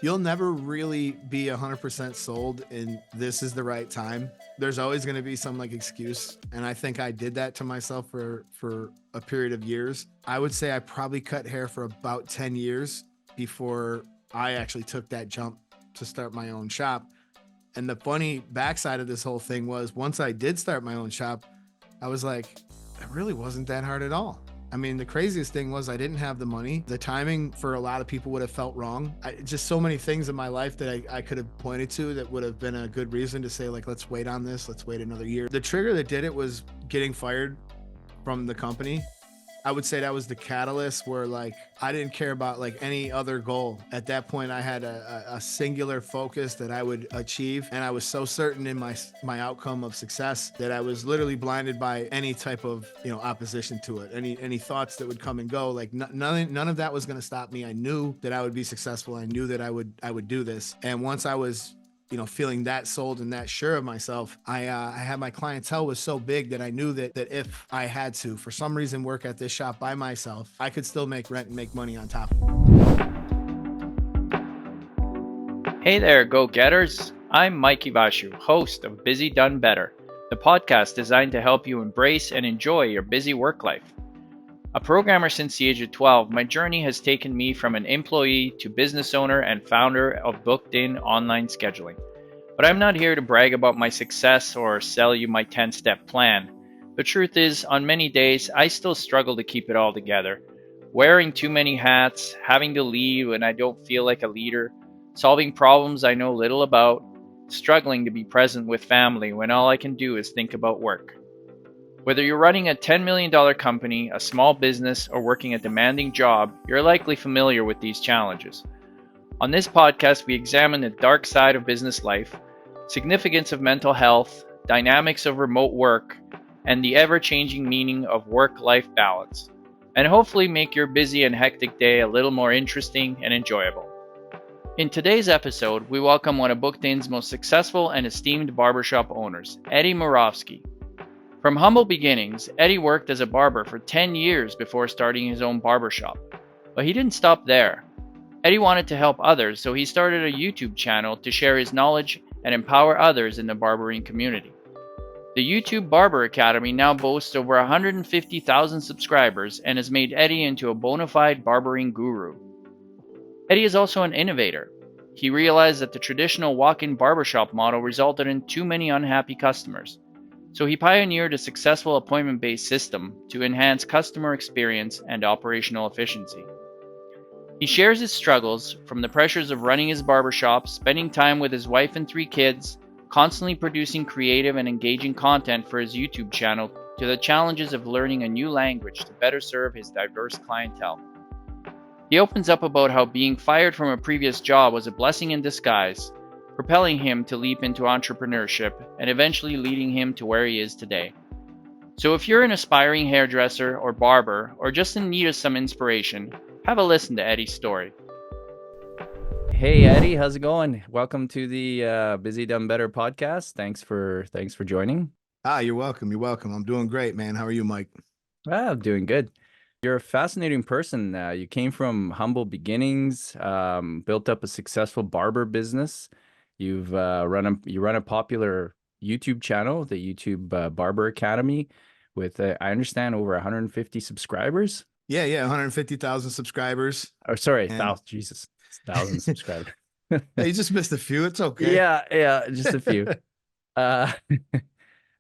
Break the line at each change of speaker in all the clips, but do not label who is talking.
You'll never really be 100% sold and this is the right time. There's always going to be some like excuse, and I think I did that to myself for a period of years. I would say I probably cut hair for about 10 years before I actually took that jump to start my own shop. And the funny backside of this whole thing was once I did start my own shop, I was like, it really wasn't that hard at all. I mean, the craziest thing was I didn't have the money. The timing for a lot of people would have felt wrong. Just so many things in my life that I could have pointed to that would have been a good reason to say, like, let's wait on this. Let's wait another year. The trigger that did it was getting fired from the company. I would say that was the catalyst where like I didn't care about like any other goal. At that point, I had a singular focus that I would achieve, and I was so certain in my outcome of success that I was literally blinded by any type of opposition to it, any thoughts that would come and go. Like none of that was going to stop me. I knew that I would be successful. I knew that I would do this, and once I was feeling that sold and that sure of myself, I had my clientele was so big that I knew that if I had to, for some reason, work at this shop by myself, I could still make rent and make money on top of it.
Hey there, go-getters! I'm Mike Ivashu, host of Busy Done Better, the podcast designed to help you embrace and enjoy your busy work life. A programmer since the age of 12, my journey has taken me from an employee to business owner and founder of Booked-In Online Scheduling. But I'm not here to brag about my success or sell you my 10-step plan. The truth is, on many days, I still struggle to keep it all together. Wearing too many hats, having to lead when I don't feel like a leader, solving problems I know little about, struggling to be present with family when all I can do is think about work. Whether you're running a $10 million company, a small business, or working a demanding job, you're likely familiar with these challenges. On this podcast, we examine the dark side of business life, significance of mental health, dynamics of remote work, and the ever-changing meaning of work-life balance, and hopefully make your busy and hectic day a little more interesting and enjoyable. In today's episode, we welcome one of Booked-In's most successful and esteemed barbershop owners, Eddie Murawski. From humble beginnings, Eddie worked as a barber for 10 years before starting his own barbershop. But he didn't stop there. Eddie wanted to help others, so he started a YouTube channel to share his knowledge and empower others in the barbering community. The YouTube Barber Academy now boasts over 150,000 subscribers and has made Eddie into a bona fide barbering guru. Eddie is also an innovator. He realized that the traditional walk-in barbershop model resulted in too many unhappy customers. So he pioneered a successful appointment-based system to enhance customer experience and operational efficiency. He shares his struggles, from the pressures of running his barbershop, spending time with his wife and 3 kids, constantly producing creative and engaging content for his YouTube channel, to the challenges of learning a new language to better serve his diverse clientele. He opens up about how being fired from a previous job was a blessing in disguise, propelling him to leap into entrepreneurship and eventually leading him to where he is today. So if you're an aspiring hairdresser or barber or just in need of some inspiration, have a listen to Eddie's story. Hey Eddie, how's it going? Welcome to the Busy Done Better podcast. Thanks for joining.
You're welcome. You're welcome. I'm doing great, man. How are you, Mike?
I'm doing good. You're a fascinating person. You came from humble beginnings, built up a successful barber business. You've run a popular YouTube channel, the YouTube Barber Academy, with I understand over 150 subscribers.
Yeah, 150,000 subscribers.
Oh, sorry,
And
1,000 subscribers.
Hey, you just missed a few. It's okay.
Yeah, just a few.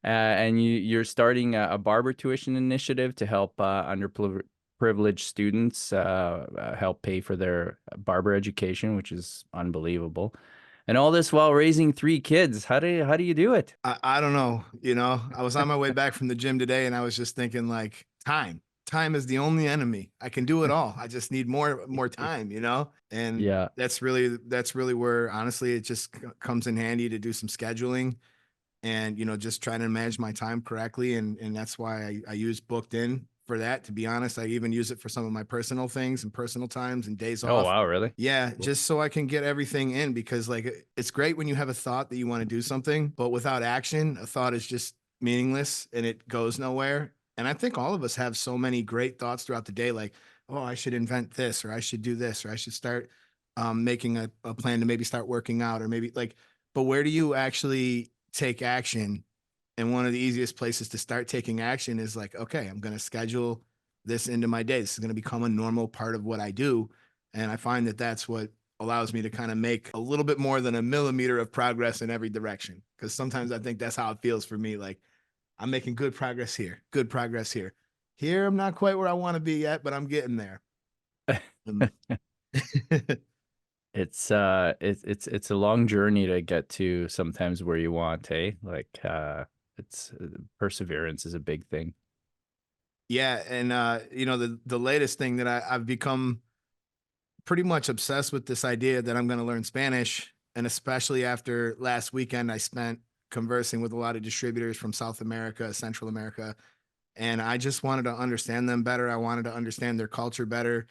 And you're starting a barber tuition initiative to help underprivileged students help pay for their barber education, which is unbelievable. And all this while raising 3 kids. How do you do it?
I don't know. I was on my way back from the gym today and I was just thinking like time is the only enemy. I can do it all. I just need more time, and
Yeah.
that's really where honestly it just comes in handy to do some scheduling and just trying to manage my time correctly, and that's why I use Booked In for that. To be honest, I even use it for some of my personal things and personal times and days
Oh,
off.
wow, really?
Yeah,
Cool.
just so I can get everything in, because like it's great when you have a thought that you want to do something, but without action, a thought is just meaningless and it goes nowhere. And I think all of us have so many great thoughts throughout the day, like, oh, I should invent this, or I should do this, or I should start making a plan to maybe start working out or maybe like, but where do you actually take action? And one of the easiest places to start taking action is like, okay, I'm going to schedule this into my day. This is going to become a normal part of what I do. And I find that that's what allows me to kind of make a little bit more than a millimeter of progress in every direction. Cause sometimes I think that's how it feels for me. Like I'm making good progress here, good progress here. Here, I'm not quite where I want to be yet, but I'm getting there. Um,
It's a long journey to get to sometimes where you want, eh? Like it's perseverance is a big thing.
yeah. And, the latest thing that I've become pretty much obsessed with this idea that I'm going to learn Spanish. And especially after last weekend, I spent conversing with a lot of distributors from South America, Central America, and I just wanted to understand them better. I wanted to understand their culture better.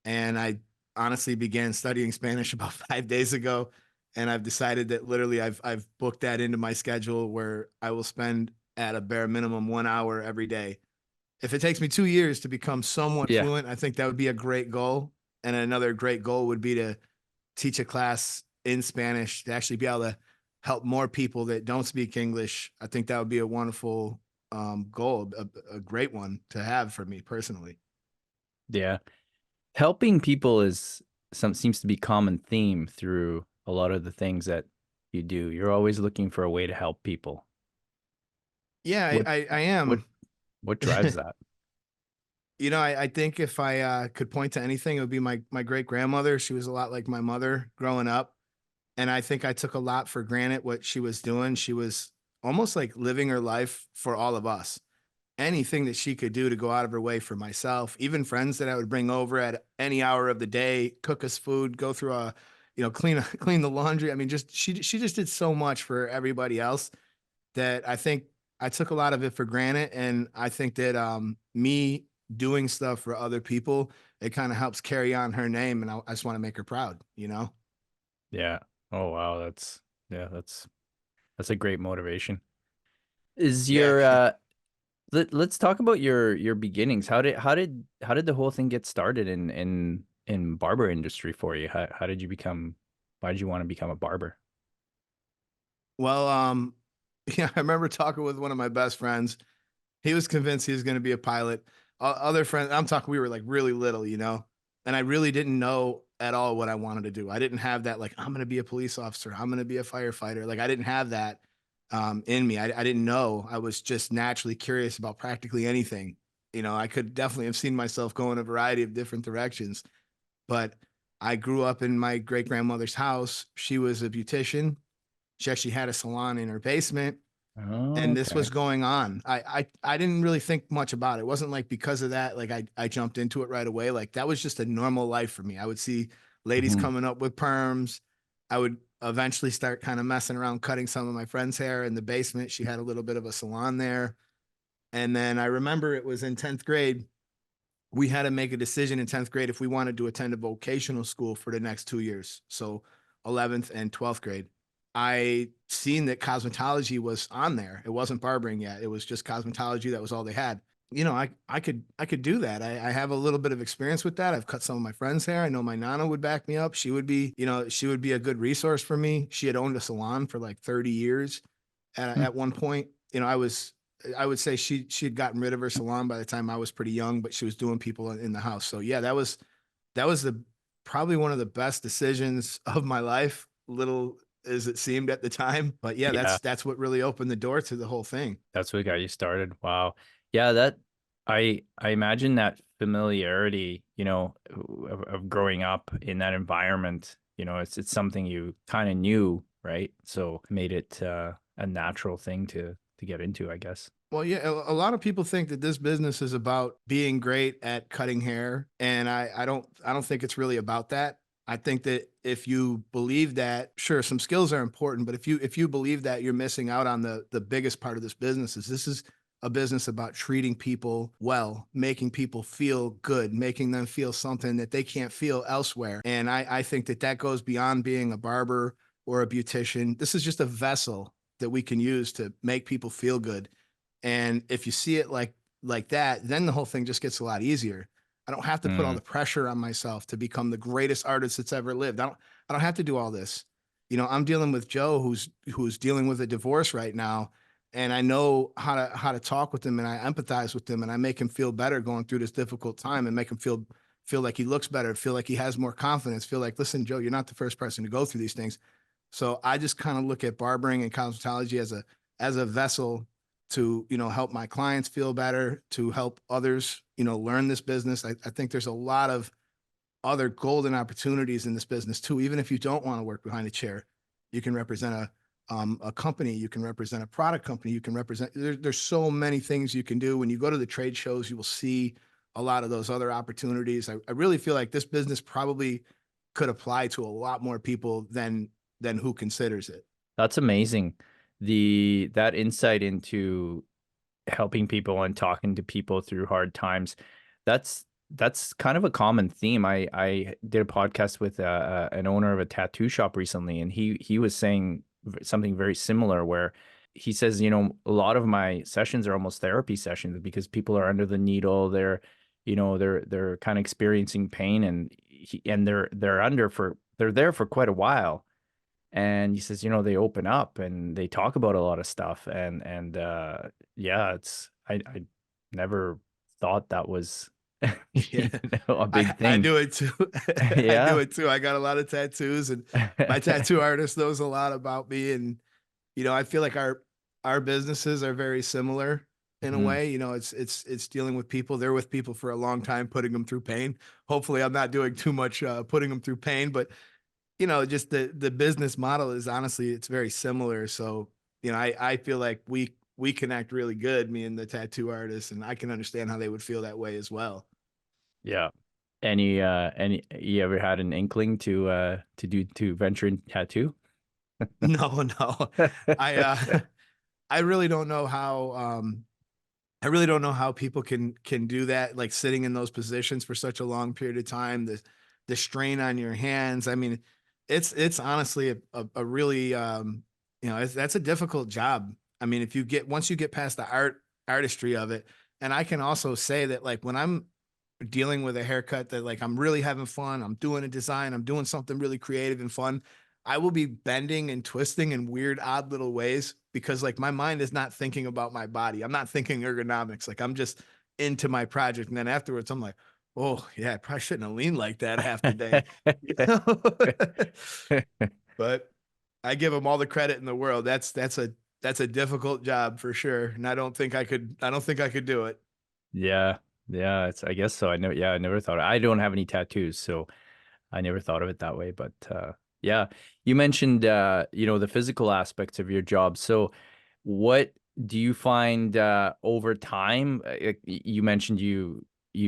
And I honestly began studying Spanish about 5 days ago. And I've decided that literally I've booked that into my schedule where I will spend at a bare minimum 1 hour every day. If it takes me 2 years to become somewhat
Yeah.
fluent, I think that would be a great goal. And another great goal would be to teach a class in Spanish to actually be able to help more people that don't speak English. I think that would be a wonderful goal, a great one to have for me personally.
Yeah. Helping people is seems to be common theme through a lot of the things that you do. You're always looking for a way to help people.
Yeah,
What
I
what
am.
what drives that?
I think if I could point to anything, it would be my great grandmother. She was a lot like my mother growing up. And I think I took a lot for granted what she was doing. She was almost like living her life for all of us. Anything that she could do to go out of her way for myself, even friends that I would bring over at any hour of the day, cook us food, go through clean clean the laundry. I mean, just she just did so much for everybody else that I think I took a lot of it for granted. And I think that me doing stuff for other people, it kind of helps carry on her name. And I just want to make her proud, you know?
Yeah. Oh wow, that's a great motivation. Is
Yeah.
your let's talk about your beginnings. How did the whole thing get started in barber industry for you? How did you become why did you want to become a barber?
Well, yeah, I remember talking with one of my best friends. He was convinced he was going to be a pilot. Other friends, I'm talking, we were like really little, and I really didn't know at all what I wanted to do. I didn't have that, like, I'm going to be a police officer. I'm going to be a firefighter. Like, I didn't have that in me. I didn't know. I was just naturally curious about practically anything. I could definitely have seen myself go in a variety of different directions, but I grew up in my great grandmother's house. She was a beautician. She actually had a salon in her basement,
Oh,
and this
okay.
was going on. I didn't really think much about it. It wasn't like because of that, like I jumped into it right away. Like that was just a normal life for me. I would see ladies
Mhm.
coming up with perms. I would eventually start kind of messing around cutting some of my friend's hair in the basement. She had a little bit of a salon there. And then I remember it was in 10th grade. We had to make a decision in 10th grade if we wanted to attend a vocational school for the next 2 years. So 11th and 12th grade. I seen that cosmetology was on there. It wasn't barbering yet. It was just cosmetology. That was all they had. I could do that. I have a little bit of experience with that. I've cut some of my friends' hair. I know my nana would back me up. She would be a good resource for me. She had owned a salon for like 30 years.
Hmm.
At one point, I would say she had gotten rid of her salon by the time I was pretty young, but she was doing people in the house. So yeah, that was the probably one of the best decisions of my life. Little as it seemed at the time, but yeah,
Yeah,
that's what really opened the door to the whole thing.
that's what got you started. Wow. Yeah, that I imagine that familiarity, of growing up in that environment, it's something you kind of knew, right? So it made it a natural thing to get into, I guess.
Well, yeah, a lot of people think that this business is about being great at cutting hair, and I don't think it's really about that. I think that if you believe that, sure, some skills are important, but if you believe that, you're missing out on the biggest part of this business. Is this is a business about treating people well, making people feel good, making them feel something that they can't feel elsewhere. And I think that that goes beyond being a barber or a beautician. This is just a vessel that we can use to make people feel good. And if you see it like that, then the whole thing just gets a lot easier. I don't have to put all
Mm.
the pressure on myself to become the greatest artist that's ever lived. I don't have to do all this. You know, I'm dealing with Joe who's dealing with a divorce right now, and I know how to talk with him, and I empathize with him, and I make him feel better going through this difficult time, and make him feel like he looks better, feel like he has more confidence, feel like, listen, Joe, you're not the first person to go through these things. So I just kind of look at barbering and cosmetology as a vessel to, you know, help my clients feel better, to help others, you know, learn this business. I think there's a lot of other golden opportunities in this business too. Even if you don't want to work behind a chair, you can represent a company, you can represent a product company, you can represent, there's so many things you can do. When you go to the trade shows, you will see a lot of those other opportunities. I really feel like this business probably could apply to a lot more people than who considers it.
That's amazing. That insight into helping people and talking to people through hard times, that's kind of a common theme. I did a podcast with an owner of a tattoo shop recently, and he was saying something very similar, where he says, you know, a lot of my sessions are almost therapy sessions because people are under the needle. They're, you know, they're kind of experiencing pain, and they're there for quite a while. And he says, you know, they open up and they talk about a lot of stuff, and yeah, it's I never thought that was
Yeah,
you know, a big
I
thing.
do it too. I do
Yeah.
it too. I got a lot of tattoos, and my tattoo artist knows a lot about me. And you know, I feel like our businesses are very similar in a
Mhm.
way. You know, it's dealing with people. They're with people for a long time, putting them through pain. Hopefully, I'm not doing too much putting them through pain, but you know, just the business model is honestly it's very similar. So you know, I feel like we connect really good, me and the tattoo artist, and I can understand how they would feel that way as well.
Yeah. Any you ever had an inkling to venture in tattoo?
No, no. I I really don't know how I really don't know how people can do that, like sitting in those positions for such a long period of time, the strain on your hands. I mean, it's honestly a really you know, that's a difficult job. I mean, if you get once you get past the artistry of it, and I can also say that like when I'm dealing with a haircut that like I'm really having fun, I'm doing a design, I'm doing something really creative and fun, I will be bending and twisting in weird, odd little ways because like my mind is not thinking about my body. I'm not thinking ergonomics. Like I'm just into my project. And then afterwards, I'm like, oh yeah, I probably shouldn't have leaned like that half the day. You know? But I give them all the credit in the world. That's a difficult job for sure. And I don't think I could do it.
Yeah. Yeah, it's I guess so. I never thought I don't have any tattoos, so I never thought of it that way, but yeah, you mentioned you know, the physical aspects of your job. So what do you find over time? You mentioned you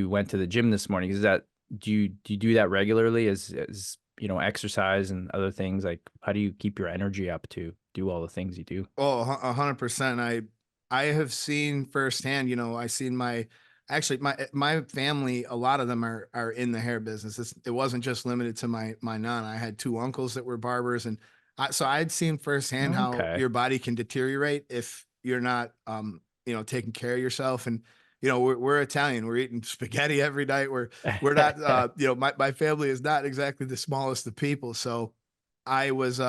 went to the gym this morning. Is that do you do that regularly as you know, exercise and other things? Like how do you keep your energy up to do all the things you do?
Oh, 100%. I have seen firsthand, you know, I seen my actually my family, a lot of them are in the hair business. It wasn't just limited to my nun. I had two uncles that were barbers, and so I'd seen firsthand how
Okay.
your body can deteriorate if you're not you know, taking care of yourself. And you know, we're Italian. We're eating spaghetti every night. We're not you know, my family is not exactly the smallest of people. So I was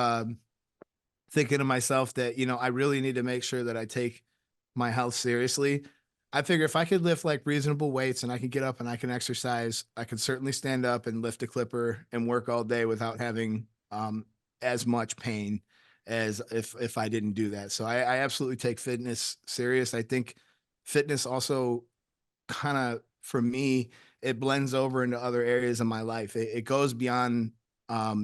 thinking to myself that, you know, I really need to make sure that I take my health seriously. I figure if I could lift like reasonable weights and I can get up and I can exercise, I could certainly stand up and lift a clipper and work all day without having as much pain as if I didn't do that. So I absolutely take fitness serious. I think fitness also kind of for me, it blends over into other areas of my life. It goes beyond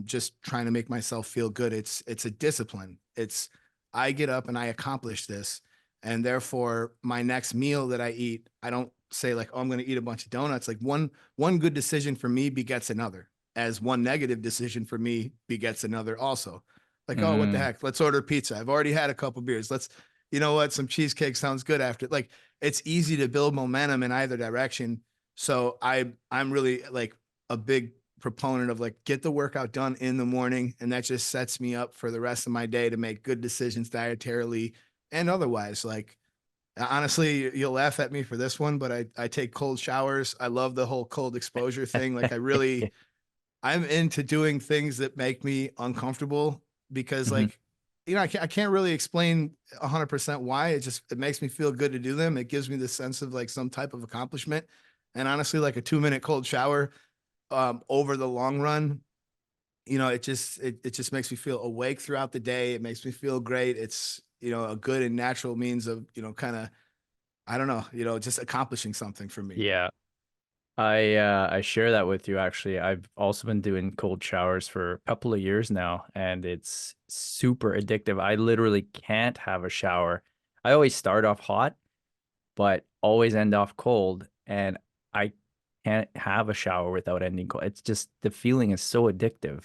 just trying to make myself feel good. It's a discipline. It's I get up and I accomplish this, and therefore my next meal that I eat, I don't say like, oh, I'm going to eat a bunch of donuts. Like one good decision for me begets another, as one negative decision for me begets another also. Like, oh, what the
Mm,
heck? Let's order pizza. I've already had a couple beers. Let's, you know what? Some cheesecake sounds good after. Like, it's easy to build momentum in either direction. So I'm really like a big proponent of like get the workout done in the morning, and that just sets me up for the rest of my day to make good decisions dietarily and otherwise. Like Honestly, you'll laugh at me for this one, but I take cold showers. I love the whole cold exposure thing. Like I'm into doing things that make me uncomfortable because
Mhm.
like, I can't really explain 100% why. It makes me feel good to do them. It gives me the sense of like some type of accomplishment. And honestly, like a 2 minute cold shower, over the long run, it just makes me feel awake throughout the day. It makes me feel great. It's, a good and natural means of, kind of, I don't know, just accomplishing something for me.
Yeah. I share that with you actually. I've also been doing cold showers for a couple of years now, and it's super addictive. I literally can't have a shower. I always start off hot, but always end off cold, and I can't have a shower without ending cold. It's just the feeling is so addictive.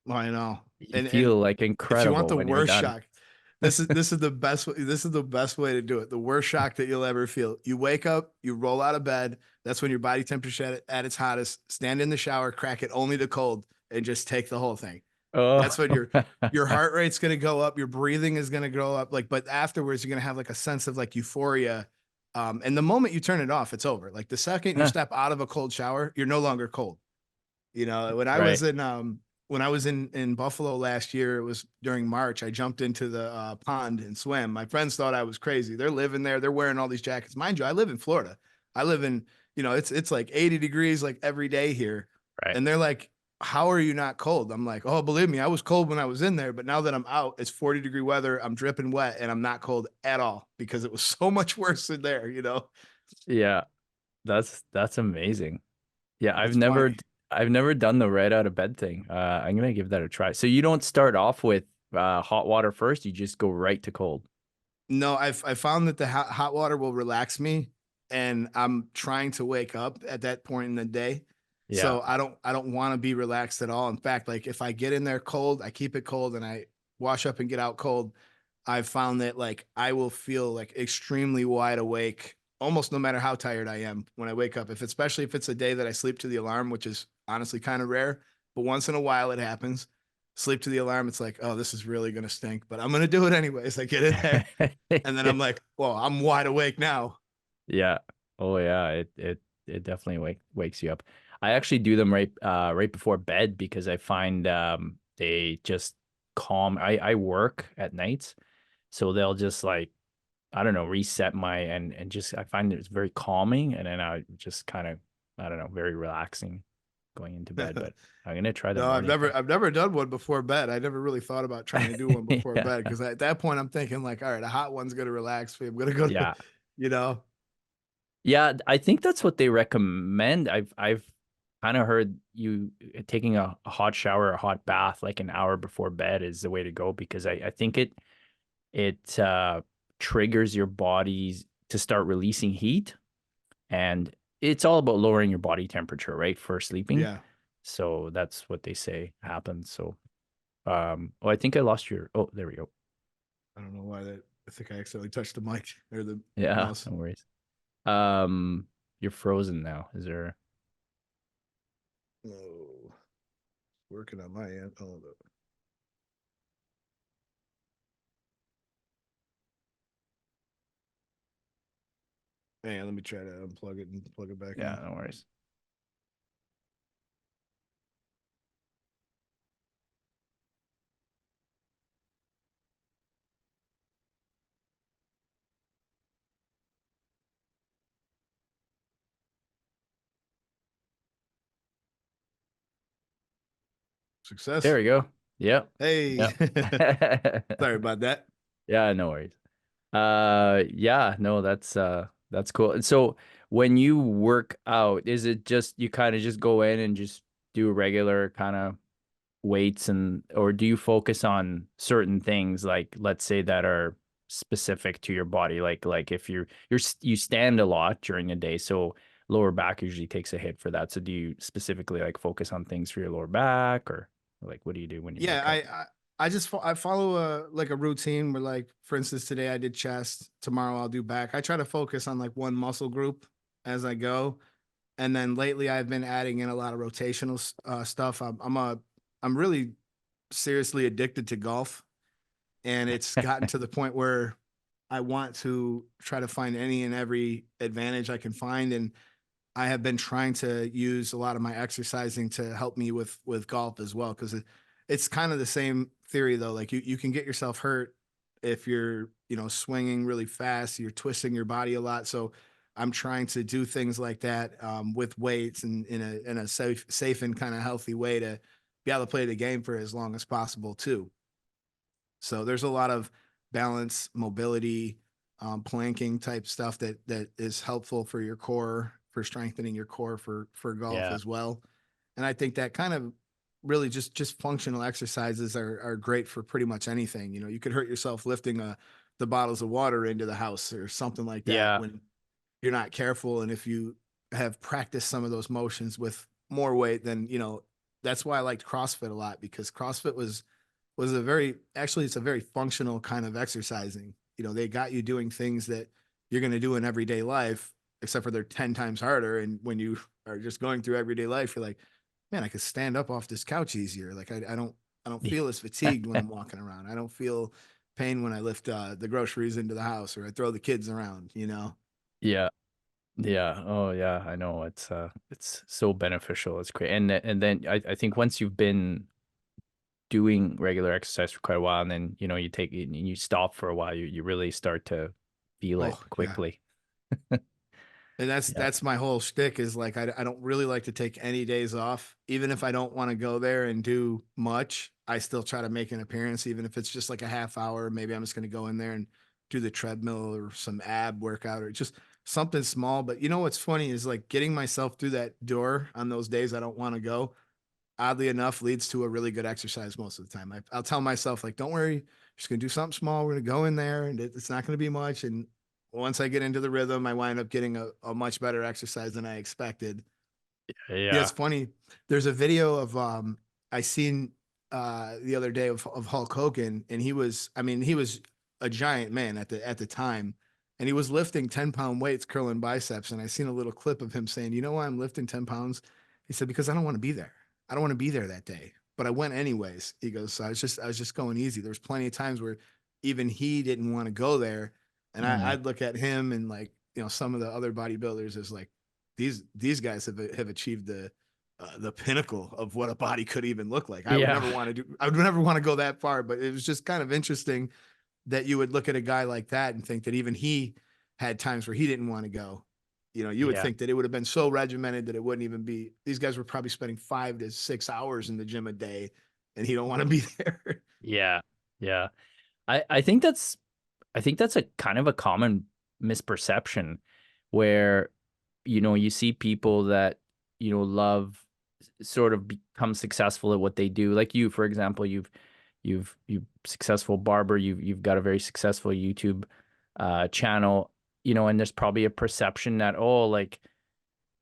I know.
You
And
feel like
if you want
incredible
the
when you're
worst
done.
shock, this is the best this is the best way to do it. The worst shock that you'll ever feel. You wake up, you roll out of bed. That's when your body temperature at its hottest. Stand in the shower, crack it only to cold, and just take the whole thing.
Oh,
That's when your heart rate's gonna go up, your breathing is gonna go up. Like, but afterwards, you're gonna have like a sense of like euphoria. And the moment you turn it off, it's over. Like the second you step out of a cold shower, you're no longer cold.
right.
When I was in Buffalo last year, it was during March. I jumped into the pond and swam. My friends thought I was crazy. They're living there. They're wearing all these jackets. Mind you, I live in Florida. I live in, it's like 80 degrees like every day here.
Right.
And they're like, "How are you not cold?" I'm like, "Oh, believe me, I was cold when I was in there, but now that I'm out, it's 40-degree weather. I'm dripping wet and I'm not cold at all because it was so much worse in there."
Yeah, that's amazing. Yeah,
It's funny.
I've never done the right out of bed thing. I'm gonna give that a try. So you don't start off with hot water first, you just go right to cold.
No, I found that the hot water will relax me, and I'm trying to wake up at that point in the day.
Yeah.
So I don't want to be relaxed at all. In fact, like if I get in there cold, I keep it cold and I wash up and get out cold. I've found that like I will feel like extremely wide awake almost no matter how tired I am when I wake up. Especially if it's a day that I sleep to the alarm, which is honestly kind of rare, but once in a while it happens. Sleep to the alarm, it's like, oh, this is really gonna stink, but I'm gonna do it anyways. I get in there and then I'm like, well, I'm wide awake now.
Yeah. Oh yeah, it definitely wakes you up. I actually do them right before bed because I find they just calm. I work at nights, so they'll just like I don't know, reset my and just I find it's very calming and then I just kind of I don't know, very relaxing going into bed, but I'm gonna try the
No, I've
morning
never
thing.
I've never done one before bed. I never really thought about trying to do one before
Yeah.
bed because at that point I'm thinking like, all right, a hot one's gonna relax me. I'm gonna go to,
Yeah.
you know.
Yeah, I think that's what they recommend. I've kind of heard you taking a hot shower, a hot bath like an hour before bed is the way to go because I think it triggers your body to start releasing heat and it's all about lowering your body temperature, right, for sleeping.
Yeah.
So that's what they say happens. So oh, I think I lost your oh, there we go.
I don't know why that I think I accidentally touched the mic or the
Yeah,
mouse.
no worries. Um, you're frozen now. Is there
Oh, working on my end. Hold up. Hang on, let me try to unplug it and plug it back
yeah,
in.
no worries. There
Success.
we go. Yep.
Hey.
Yep.
Sorry about that.
Yeah, no worries. Yeah, no, that's cool. And so when you work out, is it just you kind of just go in and just do regular kind of weights and or do you focus on certain things like let's say that are specific to your body like if you stand a lot during the day so lower back usually takes a hit for that so do you specifically like focus on things for your lower back or like what do you do when you
Yeah,
work out?
I just I follow a like a routine where like for instance today I did chest, tomorrow I'll do back. I try to focus on like one muscle group as I go, and then lately I've been adding in a lot of rotational stuff. I'm really seriously addicted to golf, and it's gotten to the point where I want to try to find any and every advantage I can find. And I have been trying to use a lot of my exercising to help me with golf as well, because it's kind of the same theory though. Like you can get yourself hurt if you're swinging really fast, you're twisting your body a lot. So I'm trying to do things like that with weights and in a safe and kind of healthy way to be able to play the game for as long as possible too. So there's a lot of balance, mobility, planking type stuff that is helpful for your core, for strengthening your core for golf
Yeah.
as well. And I think that kind of really just functional exercises are great for pretty much anything. You could hurt yourself lifting the bottles of water into the house or something like that
Yeah.
when you're not careful. And if you have practiced some of those motions with more weight, then that's why I liked CrossFit a lot, because CrossFit was a very actually it's a very functional kind of exercising. They got you doing things that you're going to do in everyday life, except for they're 10 times harder. And when you are just going through everyday life, you're like, man, I could stand up off this couch easier. Like I don't feel as fatigued when I'm walking around. I don't feel pain when I lift the groceries into the house or I throw the kids around.
Yeah. Yeah. Oh yeah. I know. It's so beneficial. It's great. And then I think once you've been doing regular exercise for quite a while, and then you take it and you stop for a while, you really start to feel it
Oh yeah.
quickly.
And that's
Yeah.
that's my whole shtick is like I don't really like to take any days off. Even if I don't want to go there and do much, I still try to make an appearance, even if it's just like a half hour. Maybe I'm just going to go in there and do the treadmill or some ab workout or just something small. But what's funny is like getting myself through that door on those days I don't want to go, oddly enough, leads to a really good exercise most of the time. I'll tell myself, like, don't worry, just going to do something small. We're going to go in there and it's not going to be much. And once I get into the rhythm, I wind up getting a much better exercise than I expected. Yeah, it's
Yeah.
funny. There's a video of I seen the other day of Hulk Hogan, and he was a giant man at the time, and he was lifting 10-pound weights, curling biceps. And I seen a little clip of him saying, "You know why I'm lifting 10 pounds?" He said, "Because I don't want to be there. I don't want to be there that day." But I went anyways. He goes, so I was just going easy. There was plenty of times where even he didn't want to go there. And
Mm.
I'd look at him and like, some of the other bodybuilders as like, these guys have achieved the pinnacle of what a body could even look like. I would
Yeah.
never want to do. I would never want to go that far. But it was just kind of interesting that you would look at a guy like that and think that even he had times where he didn't want to go. You would
Yeah.
think that it would have been so regimented that it wouldn't even be. These guys were probably spending 5 to 6 hours in the gym a day, and he don't want to be there.
Yeah. Yeah. I think that's a kind of a common misperception where you see people that love sort of become successful at what they do. Like you, for example, you've successful barber, you've got a very successful YouTube channel, and there's probably a perception that, oh, like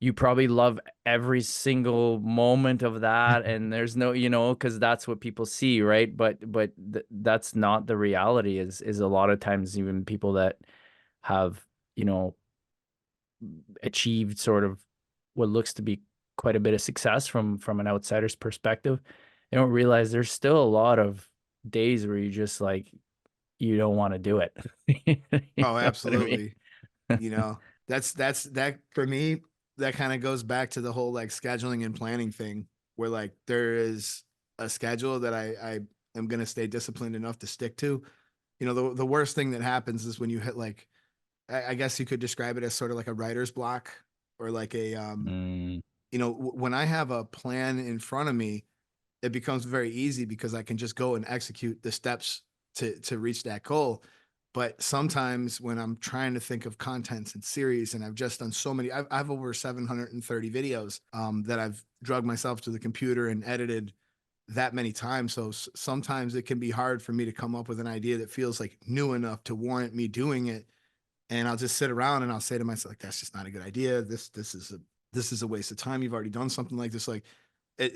you probably love every single moment of that, and there's no, because that's what people see, right? But that's not the reality. Is a lot of times even people that have you know achieved sort of what looks to be quite a bit of success from an outsider's perspective, they don't realize there's still a lot of days where you just like you don't want to do it. You
Oh,
know what I mean?
absolutely. That for me, that kind of goes back to the whole like scheduling and planning thing, where like there is a schedule that I am gonna stay disciplined enough to stick to. The worst thing that happens is when you hit like I guess you could describe it as sort of like a writer's block, or like a
Mm,
when I have a plan in front of me, it becomes very easy because I can just go and execute the steps to reach that goal. But sometimes when I'm trying to think of contents and series, and I've just done so many, I've over 730 videos that I've drugged myself to the computer and edited that many times. So sometimes it can be hard for me to come up with an idea that feels like new enough to warrant me doing it. And I'll just sit around and I'll say to myself, like, that's just not a good idea. This is a waste of time. You've already done something like this. Like,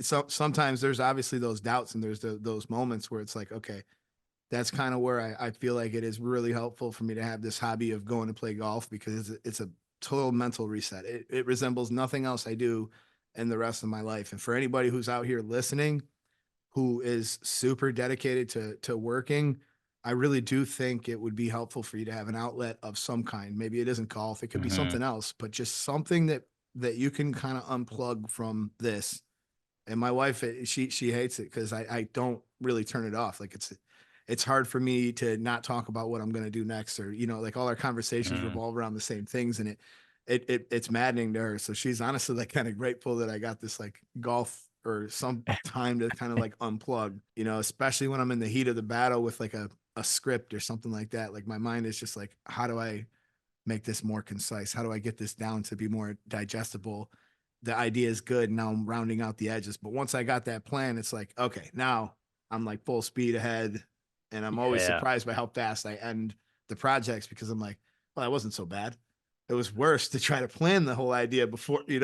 so sometimes there's obviously those doubts and there's those moments where it's like, okay, that's kind of where I feel like it is really helpful for me to have this hobby of going to play golf, because it's a total mental reset. It resembles nothing else I do in the rest of my life. And for anybody who's out here listening, who is super dedicated to working, I really do think it would be helpful for you to have an outlet of some kind. Maybe it isn't golf, it could be
Hmm.
something else, but just something that you can kind of unplug from this. And my wife, she hates it because I don't really turn it off. Like it's hard for me to not talk about what I'm gonna do next, or like all our conversations
Mm.
revolve around the same things, and it's maddening to her. So she's honestly like kind of grateful that I got this like golf or some time to kind of like unplug, especially when I'm in the heat of the battle with like a script or something like that. Like my mind is just like, how do I make this more concise? How do I get this down to be more digestible? The idea is good. Now I'm rounding out the edges. But once I got that plan, it's like, okay, now I'm like full speed ahead. And I'm always
Yeah.
surprised by how fast I end the projects because I'm like, well, that wasn't so bad. It was worse to try to plan the whole idea before, when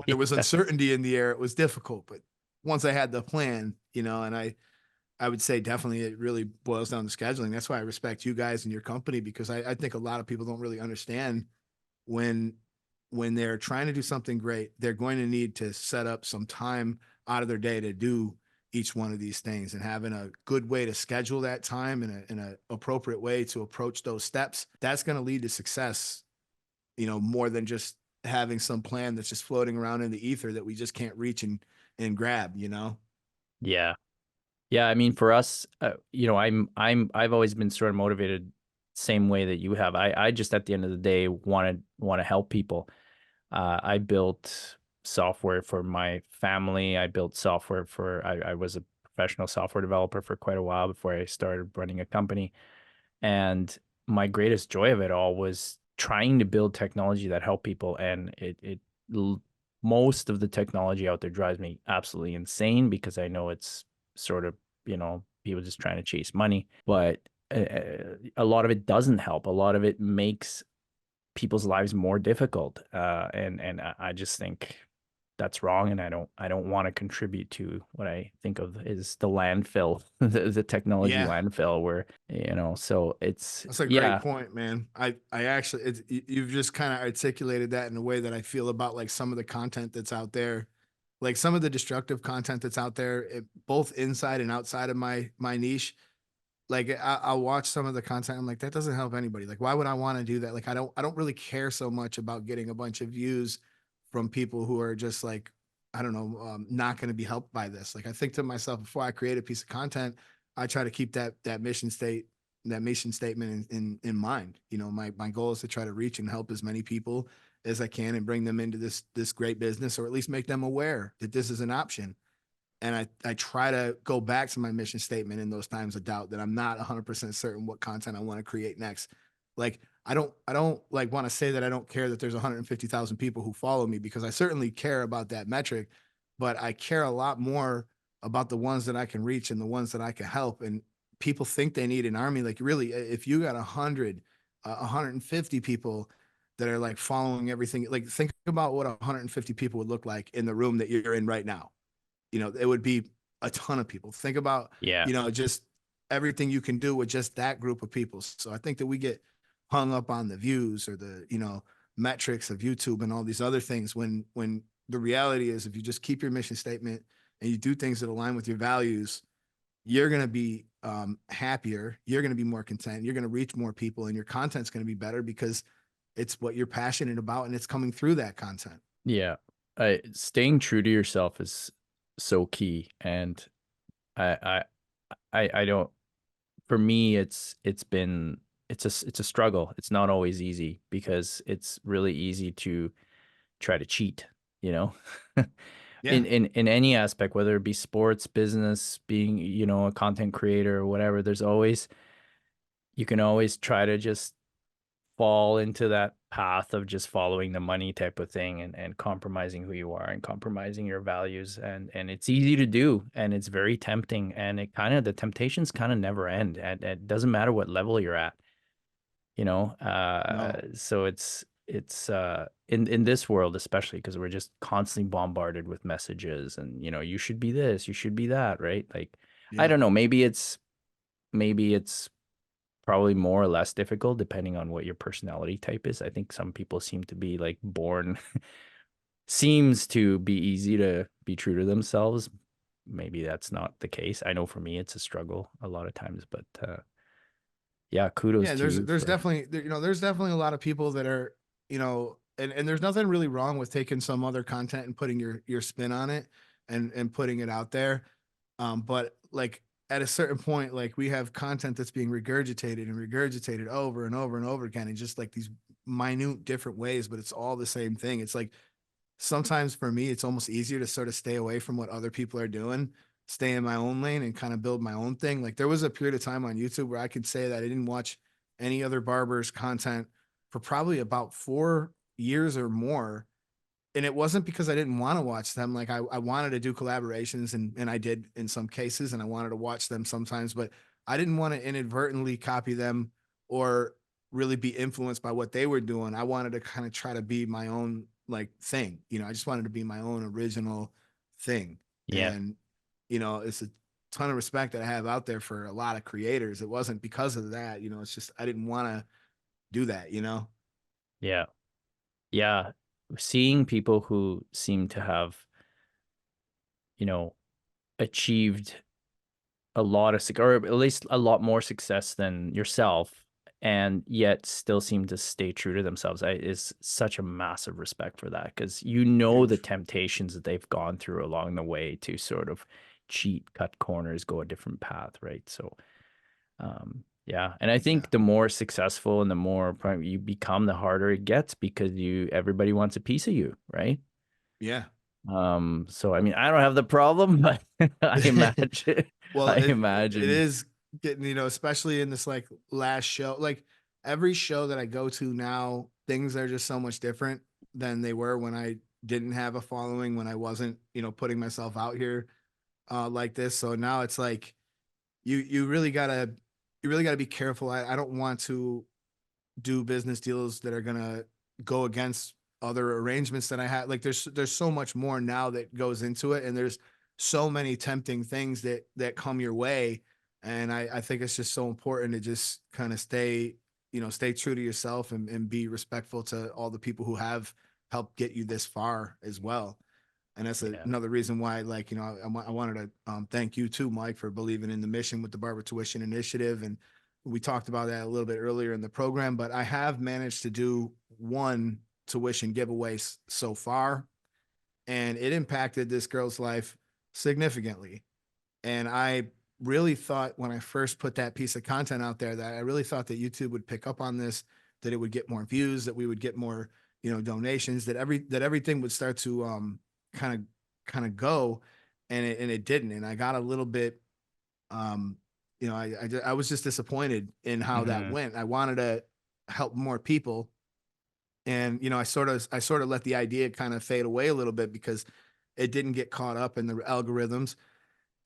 there was
Yeah.
uncertainty in the air, it was difficult. But once I had the plan, and I would say definitely it really boils down to scheduling. That's why I respect you guys and your company, because I think a lot of people don't really understand when they're trying to do something great, they're going to need to set up some time out of their day to do each one of these things, and having a good way to schedule that time in a appropriate way to approach those steps, that's going to lead to success, more than just having some plan that's just floating around in the ether that we just can't reach and grab.
Yeah. Yeah, I mean, for us, I've always been sort of motivated same way that you have. I just at the end of the day want to help people. I built software for my family. I built software I was a professional software developer for quite a while before I started running a company. And my greatest joy of it all was trying to build technology that helped people. And most of the technology out there drives me absolutely insane because I know it's sort of, people just trying to chase money. But a lot of it doesn't help. A lot of it makes people's lives more difficult. And I just think that's wrong, and I don't want to contribute to what I think of is the landfill, the technology
Yeah.
landfill, where so it's
That's a great
yeah.
point, man. I actually, you've just kind of articulated that in a way that I feel about like some of the content that's out there, like some of the destructive content that's out there, both inside and outside of my niche. Like I'll watch some of the content. I'm like, that doesn't help anybody. Like, why would I want to do that? Like, I don't really care so much about getting a bunch of views from people who are just like, I don't know, not going to be helped by this. Like, I think to myself, before I create a piece of content, I try to keep that mission statement in mind. My goal is to try to reach and help as many people as I can and bring them into this great business, or at least make them aware that this is an option. And I try to go back to my mission statement in those times of doubt that I'm not 100% certain what content I want to create next. Like I don't like want to say that I don't care that there's 150,000 people who follow me, because I certainly care about that metric, but I care a lot more about the ones that I can reach and the ones that I can help. And people think they need an army. Like, really, if you got 150 people that are like following everything, like think about what 150 people would look like in the room that you're in right now. It would be a ton of people. Think about,
Yeah.
just everything you can do with just that group of people. So I think that we get hung up on the views or the, metrics of YouTube and all these other things, when the reality is, if you just keep your mission statement and you do things that align with your values, you're going to be happier. You're going to be more content. You're going to reach more people, and your content's going to be better because it's what you're passionate about and it's coming through that content.
Yeah. Staying true to yourself is so key. And I I don't, for me, it's a struggle. It's not always easy because it's really easy to try to cheat, you know,
Yeah.
in any aspect, whether it be sports, business, being, a content creator or whatever. You can always try to just fall into that path of just following the money type of thing, and compromising who you are and compromising your values. And it's easy to do, and it's very tempting, and the temptations kind of never end. And it doesn't matter what level you're at,
No.
so it's in this world, especially because we're just constantly bombarded with messages, and you should be this, you should be that, right? Like, I
Yeah.
don't know, maybe it's probably more or less difficult depending on what your personality type is. I think some people seem to be seems to be easy to be true to themselves. maybe that's not the case. I know for me it's a struggle a lot of times, but yeah, kudos
Yeah,
to you
there's
for
definitely there's definitely a lot of people that are, and there's nothing really wrong with taking some other content and putting your spin on it and putting it out there. But like at a certain point, like we have content that's being regurgitated and regurgitated over and over and over again in just like these minute different ways, but it's all the same thing. It's like sometimes for me, it's almost easier to sort of stay away from what other people are doing, stay in my own lane and kind of build my own thing. Like there was a period of time on YouTube where I could say that I didn't watch any other barbers content for probably about 4 years or more. And it wasn't because I didn't want to watch them. Like I wanted to do collaborations and I did in some cases, and I wanted to watch them sometimes, but I didn't want to inadvertently copy them or really be influenced by what they were doing. I wanted to kind of try to be my own like thing. I just wanted to be my own original thing.
yeah,
And, it's a ton of respect that I have out there for a lot of creators. It wasn't because of that, it's just I didn't want to do that.
yeah, yeah. Seeing people who seem to have, you know, achieved a lot of or at least a lot more success than yourself, and yet still seem to stay true to themselves, is such a massive respect for that, because the
Huge.
temptations that they've gone through along the way to sort of cheat, cut corners, go a different path, right? So yeah, and I
Yeah.
think the more successful and the more you become, the harder it gets, because everybody wants a piece of you, right?
Yeah.
So I mean, I don't have the problem, but I imagine
Well,
I
it
imagine.
is getting, especially in this like last show, like every show that I go to now, things are just so much different than they were when I didn't have a following, when I wasn't, putting myself out here like this. So now it's like you really gotta be careful. I don't want to do business deals that are gonna go against other arrangements that I had. Like there's so much more now that goes into it, and there's so many tempting things that come your way. And I think it's just so important to just kind of stay true to yourself and be respectful to all the people who have helped get you this far as well. And that's
Yeah,
another reason why, like, I wanted to thank you too, Mike, for believing in the mission with the Barber Tuition Initiative. And we talked about that a little bit earlier in the program, but I have managed to do one tuition giveaway so far, and it impacted this girl's life significantly. And I really thought when I first put that piece of content out there that I really thought that YouTube would pick up on this, that it would get more views, that we would get more, donations, that everything would start to kind of go, and it didn't. And I got a little bit I was just disappointed in how that
hmm,
went. I wanted to help more people, and I sort of let the idea kind of fade away a little bit because it didn't get caught up in the algorithms.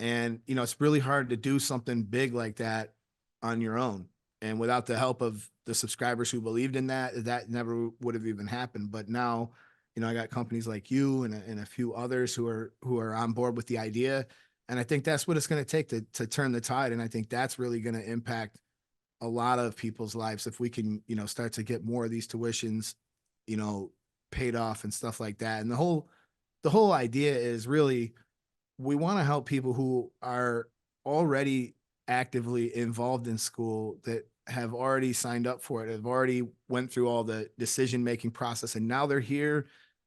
And it's really hard to do something big like that on your own, and without the help of the subscribers who believed in that never would have even happened. But now, I got companies like you and a few others who are on board with the idea, and I think that's what it's going to take to turn the tide. And I think that's really going to impact a lot of people's lives if we can, start to get more of these tuitions, you know, paid off and stuff like that. And the whole idea is really we want to help people who are already actively involved in school, that have already signed up for it, have already went through all the decision making process, and now they're here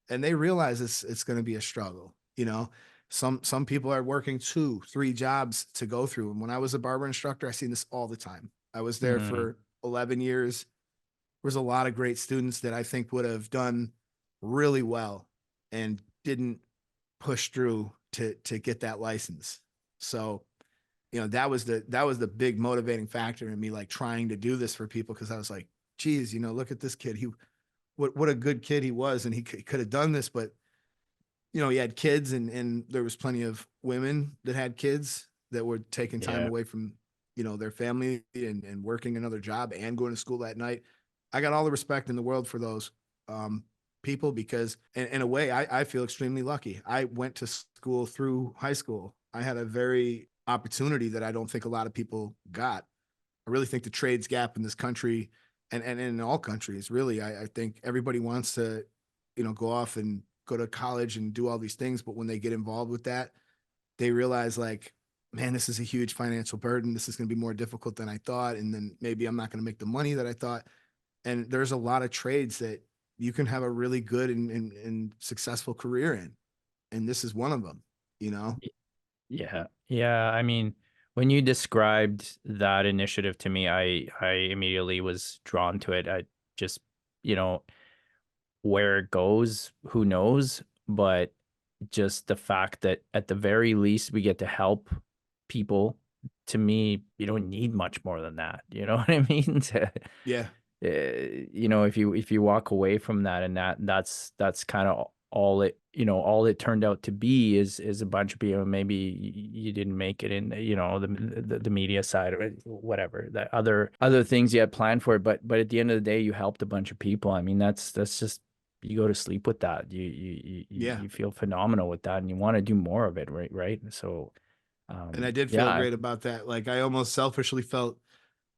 and they realize it's going to be a struggle. Some people are working 2-3 jobs to go through. And when I was a barber instructor, I seen this all the time. I was there
hmm,
for 11 years. There was a lot of great students that I think would have done really well and didn't push through to get that license. So, that was the big motivating factor in me, like trying to do this for people, because I was like, geez, look at this kid. What a good kid he was, and he could have done this, but he had kids, and there was plenty of women that had kids that were taking time
yeah,
away from their family and working another job and going to school that night. I got all the respect in the world for those people, because in a way I feel extremely lucky. I went to school through high school. I had a very opportunity that I don't think a lot of people got. I really think the trades gap in this country, and in all countries, really, I think everybody wants to, go off and go to college and do all these things, but when they get involved with that, they realize like, man, this is a huge financial burden. This is going to be more difficult than I thought. And then maybe I'm not going to make the money that I thought. And there's a lot of trades that you can have a really good and successful career in. And this is one of them, you know?
Yeah. Yeah. I mean, when you described that initiative to me, I immediately was drawn to it. I just, you know, where it goes, who knows? But just the fact that at the very least we get to help people, to me, you don't need much more than that. You know what I mean?
Yeah.
You know, if you walk away from that, and that's kind of all it, you know, all it turned out to be is a bunch of people. Maybe you didn't make it in, you know, the media side or whatever, the other things you had planned for it, but at the end of the day you helped a bunch of people. I mean, that's just, you go to sleep with that.
Yeah.
You feel phenomenal with that, and you want to do more of it, right? So
And I did feel
yeah.
great about that. Like I almost selfishly felt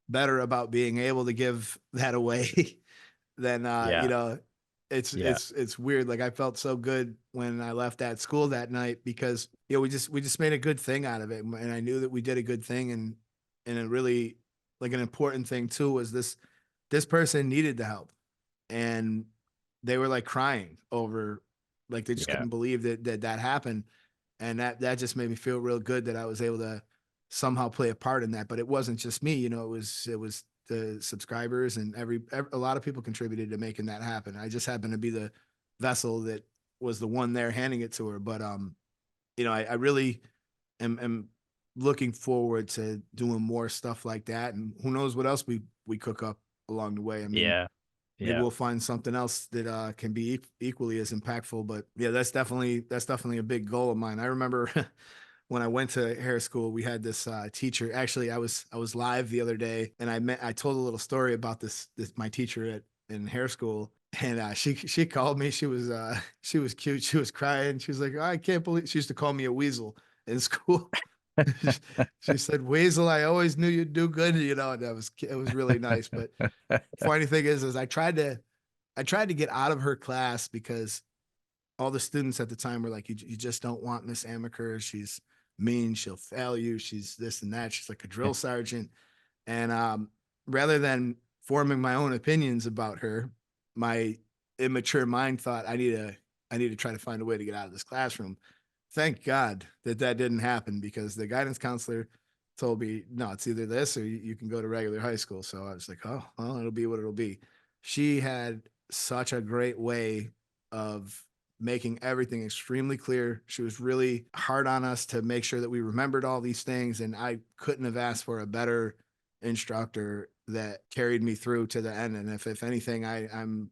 better about being able to give that away than you
Yeah.
know,
Yeah.
it's weird. Like I felt so good when I left that school that night because you know we just made a good thing out of it, and I knew that we did a good thing, and it really like an important thing too was this person needed the help, and they were like crying over like they just
Yeah.
couldn't believe that happened, and that just made me feel real good that I was able to somehow play a part in that. But it wasn't just me, you know, it was the subscribers and a lot of people contributed to making that happen. I just happened to be the vessel that was the one there handing it to her. But you know, I really am looking forward to doing more stuff like that, and who knows what else we cook up along the way. I mean,
Yeah.
maybe
Yeah.
we'll find something else that can be equally as impactful. But yeah, that's definitely a big goal of mine. I remember when I went to hair school, we had this teacher. Actually, I was live the other day, and I told a little story about this my teacher at in hair school. And she called me. She was cute. She was crying. She was like, I can't believe she used to call me a weasel in school. She said, Weasel, I always knew you'd do good, you know, and it was really nice. But funny thing is I tried to get out of her class because all the students at the time were like, you just don't want Miss Amaker. She's mean. She'll fail you. She's this and that. She's like a drill sergeant. And rather than forming my own opinions about her, my immature mind thought I need to try to find a way to get out of this classroom. Thank God that didn't happen because the guidance counselor told me, no, it's either this or you can go to regular high school. So I was like, oh, well, it'll be what it'll be. She had such a great way of making everything extremely clear. She was really hard on us to make sure that we remembered all these things. And I couldn't have asked for a better instructor that carried me through to the end. And if anything, I'm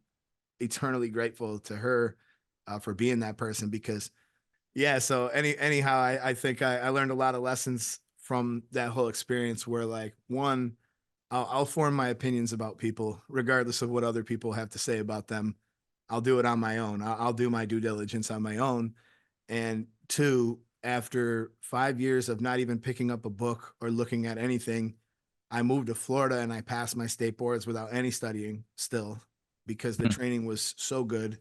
eternally grateful to her for being that person because yeah. So anyhow, I think I learned a lot of lessons from that whole experience where like one, I'll form my opinions about people regardless of what other people have to say about them. I'll do it on my own. I'll do my due diligence on my own. And two, after 5 years of not even picking up a book or looking at anything, I moved to Florida and I passed my state boards without any studying still because the training was so good.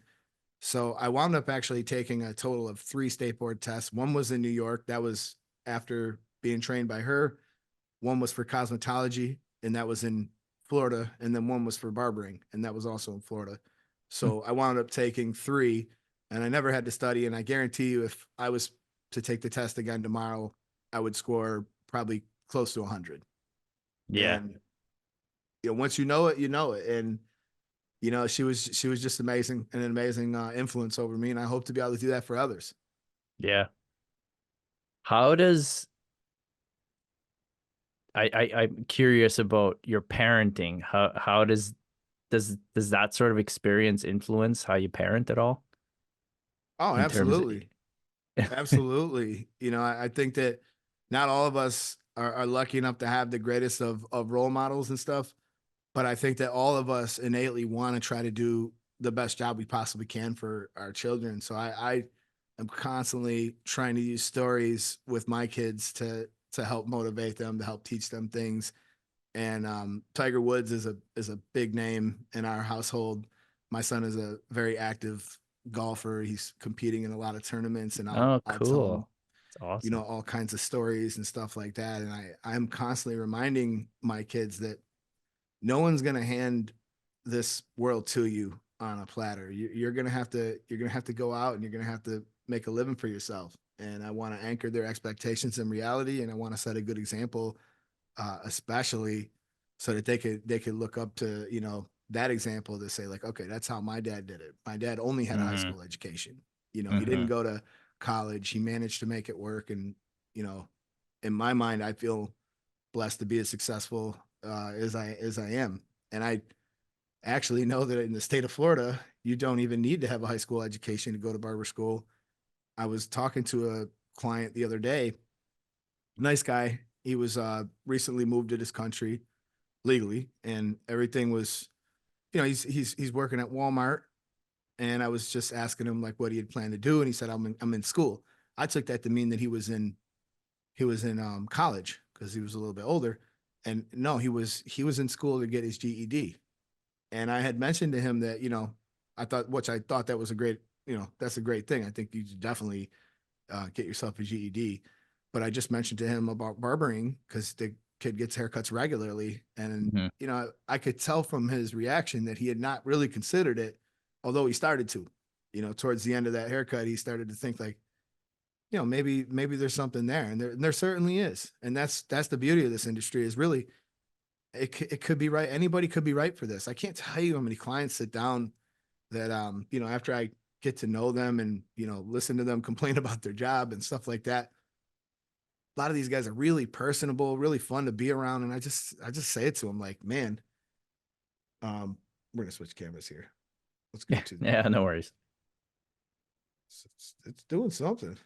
So I wound up actually taking a total of 3 state board tests. One was in New York. That was after being trained by her. One was for cosmetology, and that was in Florida. And then one was for barbering, and that was also in Florida. So I wound up taking 3, and I never had to study. And I guarantee you, if I was to take the test again tomorrow, I would score probably close to 100.
Yeah.
And you know, once you know it. And you know, she was just amazing and an amazing influence over me, and I hope to be able to do that for others.
Yeah. How does I'm curious about your parenting. How does that sort of experience influence how you parent at all
Oh,
in terms
absolutely, absolutely. You know, I think that not all of us are lucky enough to have the greatest of role models and stuff, but I think that all of us innately want to try to do the best job we possibly can for our children. So I am constantly trying to use stories with my kids to help motivate them, to help teach them things. And Tiger Woods is a big name in our household. My son is a very active golfer. He's competing in a lot of tournaments, and
oh,
I'll tell
cool.
him you know,
awesome.
all kinds of stories and stuff like that. And I'm constantly reminding my kids that no one's going to hand this world to you on a platter. You're going to have to, you're going to have to go out and you're going to have to make a living for yourself. And I want to anchor their expectations in reality. And I want to set a good example, especially so that they could look up to, you know, that example to say like, okay, that's how my dad did it. My dad only had a high
Hmm.
school education. You know, he didn't
Hmm.
go to college. He managed to make it work. And, you know, in my mind, I feel blessed to be as successful as I am. And I actually know that in the state of Florida, you don't even need to have a high school education to go to barber school. I was talking to a client the other day, nice guy. He was recently moved to this country legally, and everything was, you know, he's working at Walmart. And I was just asking him like what he had planned to do, and he said, I'm in school." I took that to mean that he was in college because he was a little bit older, and no, he was in school to get his GED. And I had mentioned to him that, you know, I thought that was a great, you know, that's a great thing. I think you should definitely get yourself a GED. But I just mentioned to him about barbering because the kid gets haircuts regularly. And,
Hmm.
you know, I could tell from his reaction that he had not really considered it, although he started to. You know, towards the end of that haircut, he started to think like, you know, maybe there's something there. And there certainly is. And that's the beauty of this industry is really it could be right. Anybody could be right for this. I can't tell you how many clients sit down that you know, after I get to know them and, you know, listen to them complain about their job and stuff like that. A lot of these guys are really personable, really fun to be around. And I just say it to them like, man, um, we're gonna switch cameras here. Let's go
Yeah.
to the
Yeah. No worries.
it's doing something.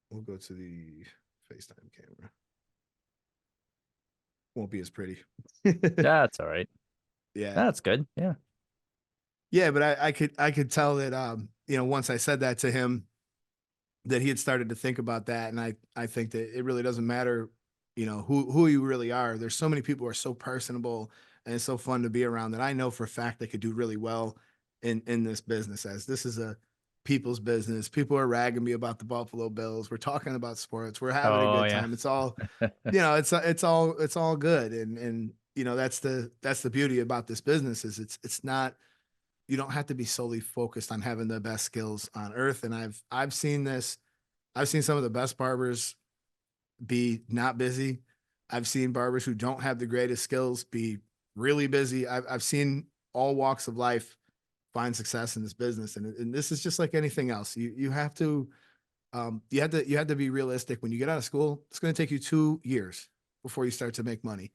We'll go to the FaceTime camera. Won't be as pretty.
That's all right.
Yeah.
That's good. Yeah.
Yeah, but I could tell that you know, once I said that to him, that he had started to think about that. And I think that it really doesn't matter, you know, who you really are. There's so many people who are so personable and it's so fun to be around that I know for a fact they could do really well in this business, as this is a people's business. People are ragging me about the Buffalo Bills. We're talking about sports. We're having a
Oh
good
yeah.
time. It's all, you know, it's all good. And you know, that's the beauty about this business is it's not, you don't have to be solely focused on having the best skills on earth. And I've seen this. I've seen some of the best barbers be not busy. I've seen barbers who don't have the greatest skills be really busy. I've seen all walks of life find success in this business, and this is just like anything else. You have to you have to be realistic. When you get out of school, it's going to take you 2 years before you start to make money.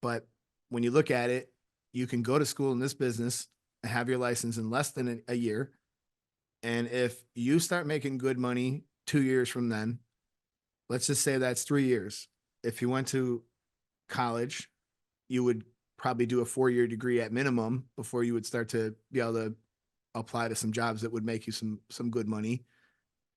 But when you look at it, you can go to school in this business and have your license in less than a year. And if you start making good money 2 years from then, let's just say that's 3 years. If you went to college, you would probably do a 4 year degree at minimum before you would start to be able to apply to some jobs that would make you some good money.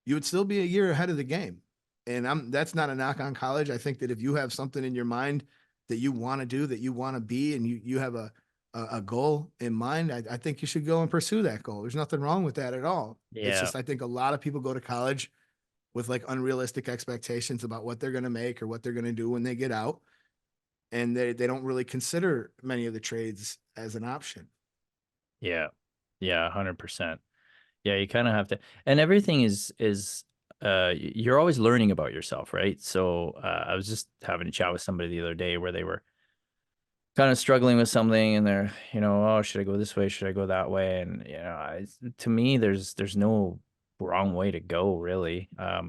You would still be a year ahead of the game. And that's not a knock on college. I think that if you have something in your mind that you want to do, that you want to be, and you have a goal in mind, I think you should go and pursue that goal. There's nothing wrong with that at all. It's
Yeah.
just I think a lot of people go to college with like unrealistic expectations about what they're going to make or what they're going to do when they get out, and they don't really consider many of the trades as an option.
Yeah. Yeah. 100%. Yeah. You kind of have to, and everything you're always learning about yourself, right? So I was just having a chat with somebody the other day where they were kind of struggling with something and they're, oh, should I go this way? Should I go that way? And, to me, there's no wrong way to go really. I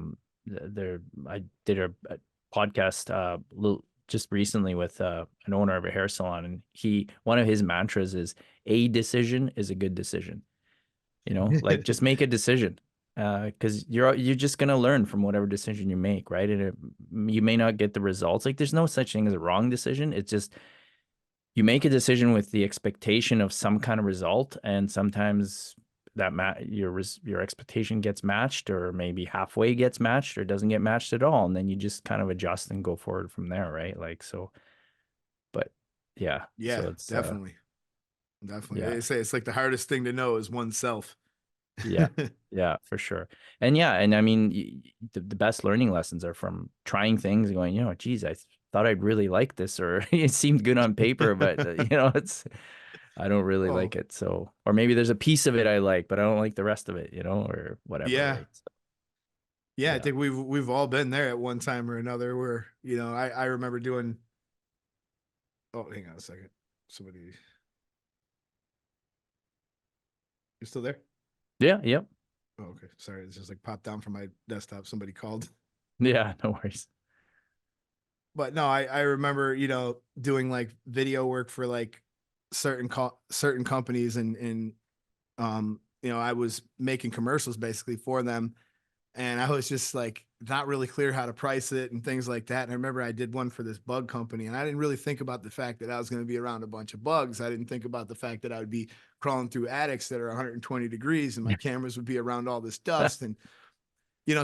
did a podcast, just recently with, an owner of a hair salon, and one of his mantras is a decision is a good decision, like just make a decision. Cause you're just going to learn from whatever decision you make. Right. And you may not get the results. Like there's no such thing as a wrong decision. It's just, you make a decision with the expectation of some kind of result, and sometimes your expectation gets matched, or maybe halfway gets matched, or doesn't get matched at all, and then you just kind of adjust and go forward from there, right? Like so, but yeah,
Yeah,
so it's
definitely. Definitely.
yeah,
They say it's like the hardest thing to know is oneself.
Yeah. Yeah, for sure. And yeah, and I mean, the best learning lessons are from trying things and going, geez, I thought I'd really like this, or it seemed good on paper, but I don't really
Oh,
like it. So, or maybe there's a piece of it I like, but I don't like the rest of it, or whatever,
yeah.
right? So,
Yeah, I
yeah.
think we've all been there at one time or another where, I remember doing, oh, hang on a second. Somebody, you still there?
Yeah, yep.
Oh, okay. Sorry, it's just like popped down from my desktop. Somebody called.
Yeah, no worries.
But no, I remember, doing like video work for like certain companies, and I was making commercials basically for them, and I was just like not really clear how to price it and things like that. And I remember I did one for this bug company, and I didn't really think about the fact that I was going to be around a bunch of bugs. I didn't think about the fact that I would be crawling through attics that are 120 degrees, and my cameras would be around all this dust. And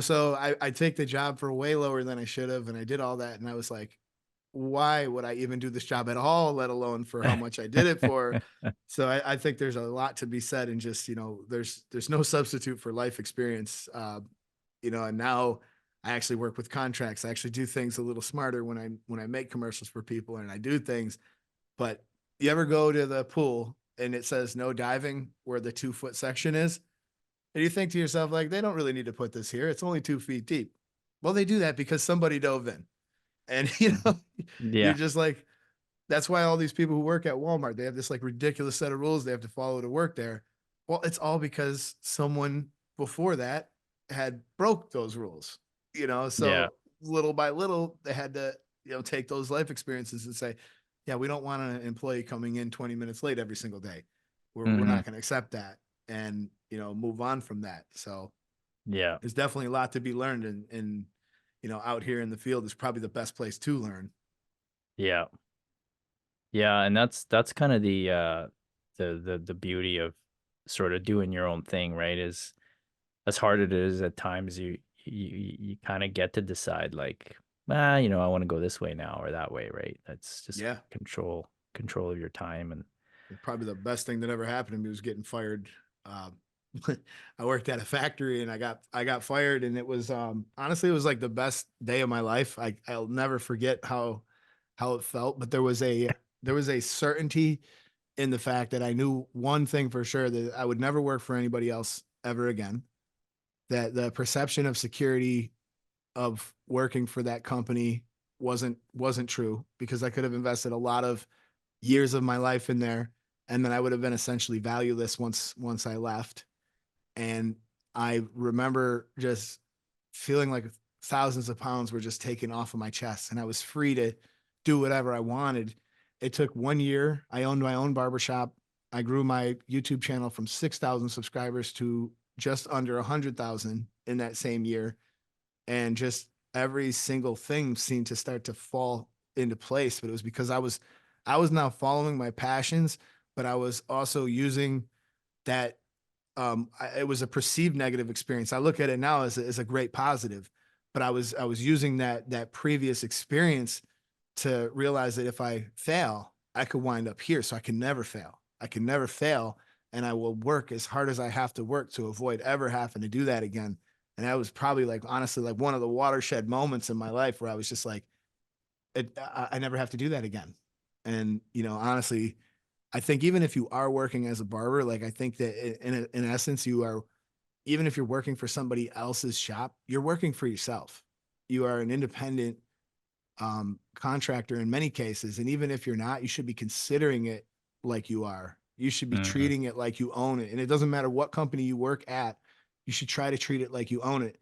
so I take the job for way lower than I should have, and I did all that, and I was like, why would I even do this job at all, let alone for how much I did it for? So I think there's a lot to be said, and just there's no substitute for life experience. And now I actually work with contracts. I actually do things a little smarter when I make commercials for people, and I do things. But you ever go to the pool and it says no diving where the 2 foot section is? And you think to yourself, like, they don't really need to put this here. It's only 2 feet deep. Well, they do that because somebody dove in. And you're
Yeah,
just like, that's why all these people who work at Walmart, they have this like ridiculous set of rules they have to follow to work there. Well, it's all because someone before that had broke those rules,
yeah,
so little by little they had to, take those life experiences and say, yeah, we don't want an employee coming in 20 minutes late every single day. We're
hmm
not going to accept that, and, move on from that. So
yeah,
there's definitely a lot to be learned, and out here in the field is probably the best place to learn.
yeah, yeah. And that's kind of the beauty of sort of doing your own thing, right? Is as hard it is at times, you kind of get to decide, like, I want to go this way now or that way, right? That's just
Yeah.
control of your time. And
Probably the best thing that ever happened to me was getting fired. Um, I worked at a factory, and I got fired, and it was, honestly, it was like the best day of my life. I'll never forget how it felt, but there was a certainty in the fact that I knew one thing for sure, that I would never work for anybody else ever again. That the perception of security of working for that company wasn't true, because I could have invested a lot of years of my life in there, and then I would have been essentially valueless once I left. And I remember just feeling like thousands of pounds were just taken off of my chest, and I was free to do whatever I wanted. It took 1 year. I owned my own barbershop. I grew my YouTube channel from 6,000 subscribers to just under 100,000 in that same year. And just every single thing seemed to start to fall into place. But it was because I was now following my passions, but I was also using that. It was a perceived negative experience. I look at it now as a great positive, but I was using that previous experience to realize that if I fail, I could wind up here. So I can never fail. I can never fail. And I will work as hard as I have to work to avoid ever having to do that again. And that was probably, like, honestly, like one of the watershed moments in my life where I was just like, I never have to do that again. And, honestly, I think even if you are working as a barber, like, I think that in essence, you are, even if you're working for somebody else's shop, you're working for yourself. You are an independent contractor in many cases. And even if you're not, you should be considering it like you are. You should be
mhm,
treating it like you own it. And it doesn't matter what company you work at, you should try to treat it like you own it.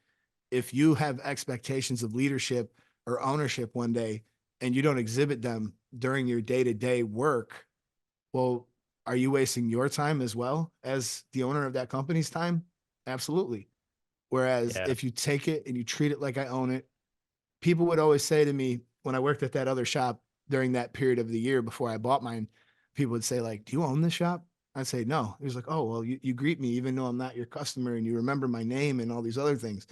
If you have expectations of leadership or ownership one day, and you don't exhibit them during your day to day work, well, are you wasting your time as well as the owner of that company's time? Absolutely. Whereas
yeah,
if you take it and you treat it like I own it, people would always say to me when I worked at that other shop during that period of the year before I bought mine, people would say, like, do you own this shop? I'd say, no. He was like, oh, well, you greet me even though I'm not your customer, and you remember my name and all these other things,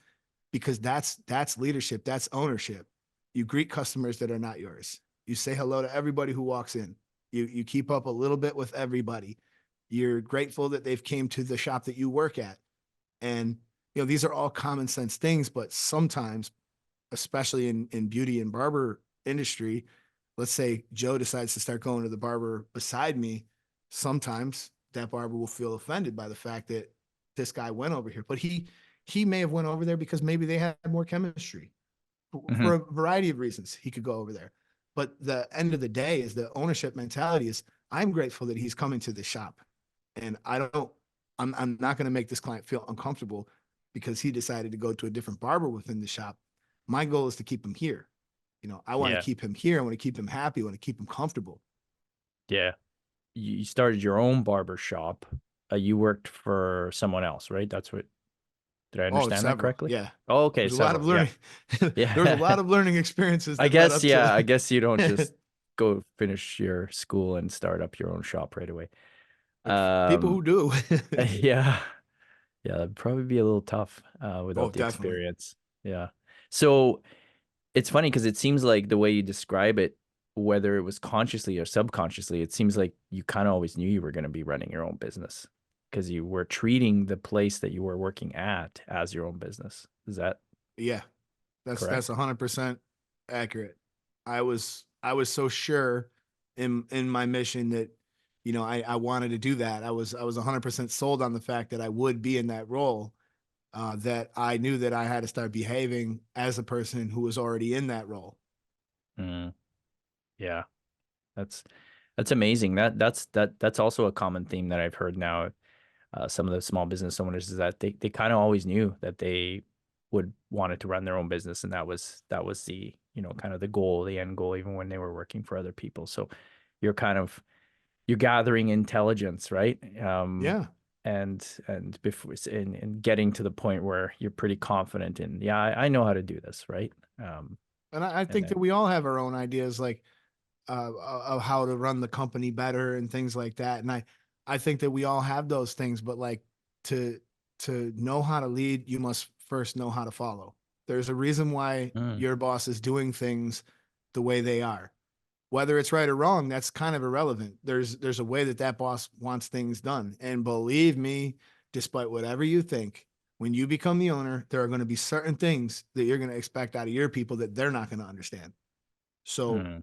because that's leadership. That's ownership. You greet customers that are not yours. You say hello to everybody who walks in. You keep up a little bit with everybody. You're grateful that they've came to the shop that you work at. And, these are all common sense things, but sometimes, especially in beauty and barber industry, let's say Joe decides to start going to the barber beside me. Sometimes that barber will feel offended by the fact that this guy went over here, but he may have went over there because maybe they had more chemistry
Mhm.
for a variety of reasons. He could go over there. But the end of the day is the ownership mentality is I'm grateful that he's coming to the shop, and I'm not going to make this client feel uncomfortable because he decided to go to a different barber within the shop. My goal is to keep him here. I want to
Yeah.
keep him here. I want to keep him happy. I want to keep him comfortable.
Yeah. You started your own barber shop. You worked for someone else, right? That's what, did I
Oh,
understand that
several.
correctly?
Yeah.
Oh, okay,
There's a lot of
several. Yeah.
learning. There was a
Yeah.
lot of learning experiences
I
that led
guess,
up
yeah,
to
I guess you don't just go finish your school and start up your own shop right away.
people who
Um,
do.
yeah. Yeah, that'd probably be a little tough
Oh,
without the
definitely.
experience. Yeah. So it's funny because it seems like the way you describe it, whether it was consciously or subconsciously, it seems like you kind of always knew you were going to be running your own business because you were treating the place that you were working at as your own business. Is that
Yeah. That's
correct?
100% accurate. I was so sure in my mission that I wanted to do that. I was 100% sold on the fact that I would be in that role. That I knew that I had to start behaving as a person who was already in that role.
Mm, yeah, that's that's amazing. That's also a common theme that I've heard now. Some of the small business owners is that they kind of always knew that they would wanted to run their own business, and that was the kind of the goal, the end goal, even when they were working for other people. So you're kind of you're gathering intelligence, right?
Yeah.
And before in getting to the point where you're pretty confident in, yeah, I know how to do this, right? Um,
And I
and
think that
then,
we all have our own ideas, like of how to run the company better and things like that. And I think that we all have those things, but like to to know how to lead, you must first know how to follow. There's a reason why
mm,
your boss is doing things the way they are. Whether it's right or wrong, that's kind of irrelevant. There's a way that that boss wants things done. And believe me, despite whatever you think, when you become the owner, there are going to be certain things that you're going to expect out of your people that they're not going to understand. So,
mm,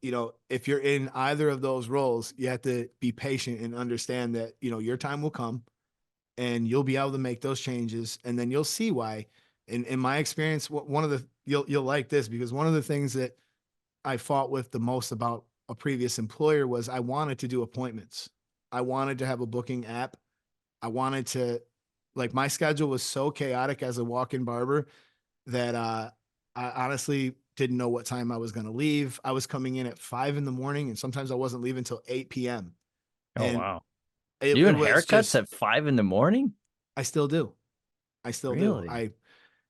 if you're in either of those roles, you have to be patient and understand that, your time will come and you'll be able to make those changes. And then you'll see why. In my experience, one of the, you'll like this because one of the things that I fought with the most about a previous employer was I wanted to do appointments. I wanted to have a booking app. I wanted to, like, my schedule was so chaotic as a walk-in barber that I honestly didn't know what time I was going to leave. I was coming in at 5 in the morning, and sometimes I wasn't leaving until 8 p.m.
oh
And
wow,
it,
you
it
doing
was
haircuts
just,
at 5 in the morning?
I still do. I still do.
Really?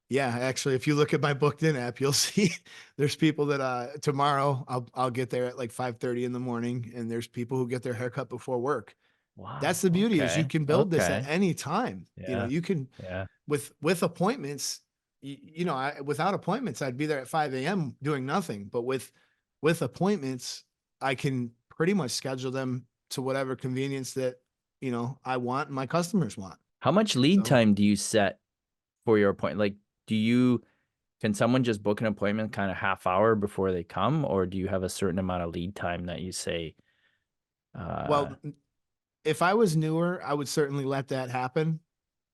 Yeah, actually, if you look at my booked in app, you'll see there's people that tomorrow I'll get there at like 5:30 in the morning, and there's people who get their haircut before work. That's
Wow.
the beauty is you
Okay.
can build this at
Okay.
any time.
Yeah.
You can
Yeah.
with appointments. Without appointments, I'd be there at 5 a.m. doing nothing. But with appointments, I can pretty much schedule them to whatever convenience that I want and my customers want.
How much lead
So,
time do you set for your appointment? Like, do you can someone just book an appointment kind of half hour before they come, or do you have a certain amount of lead time that you say, uh,
well, if I was newer, I would certainly let that happen.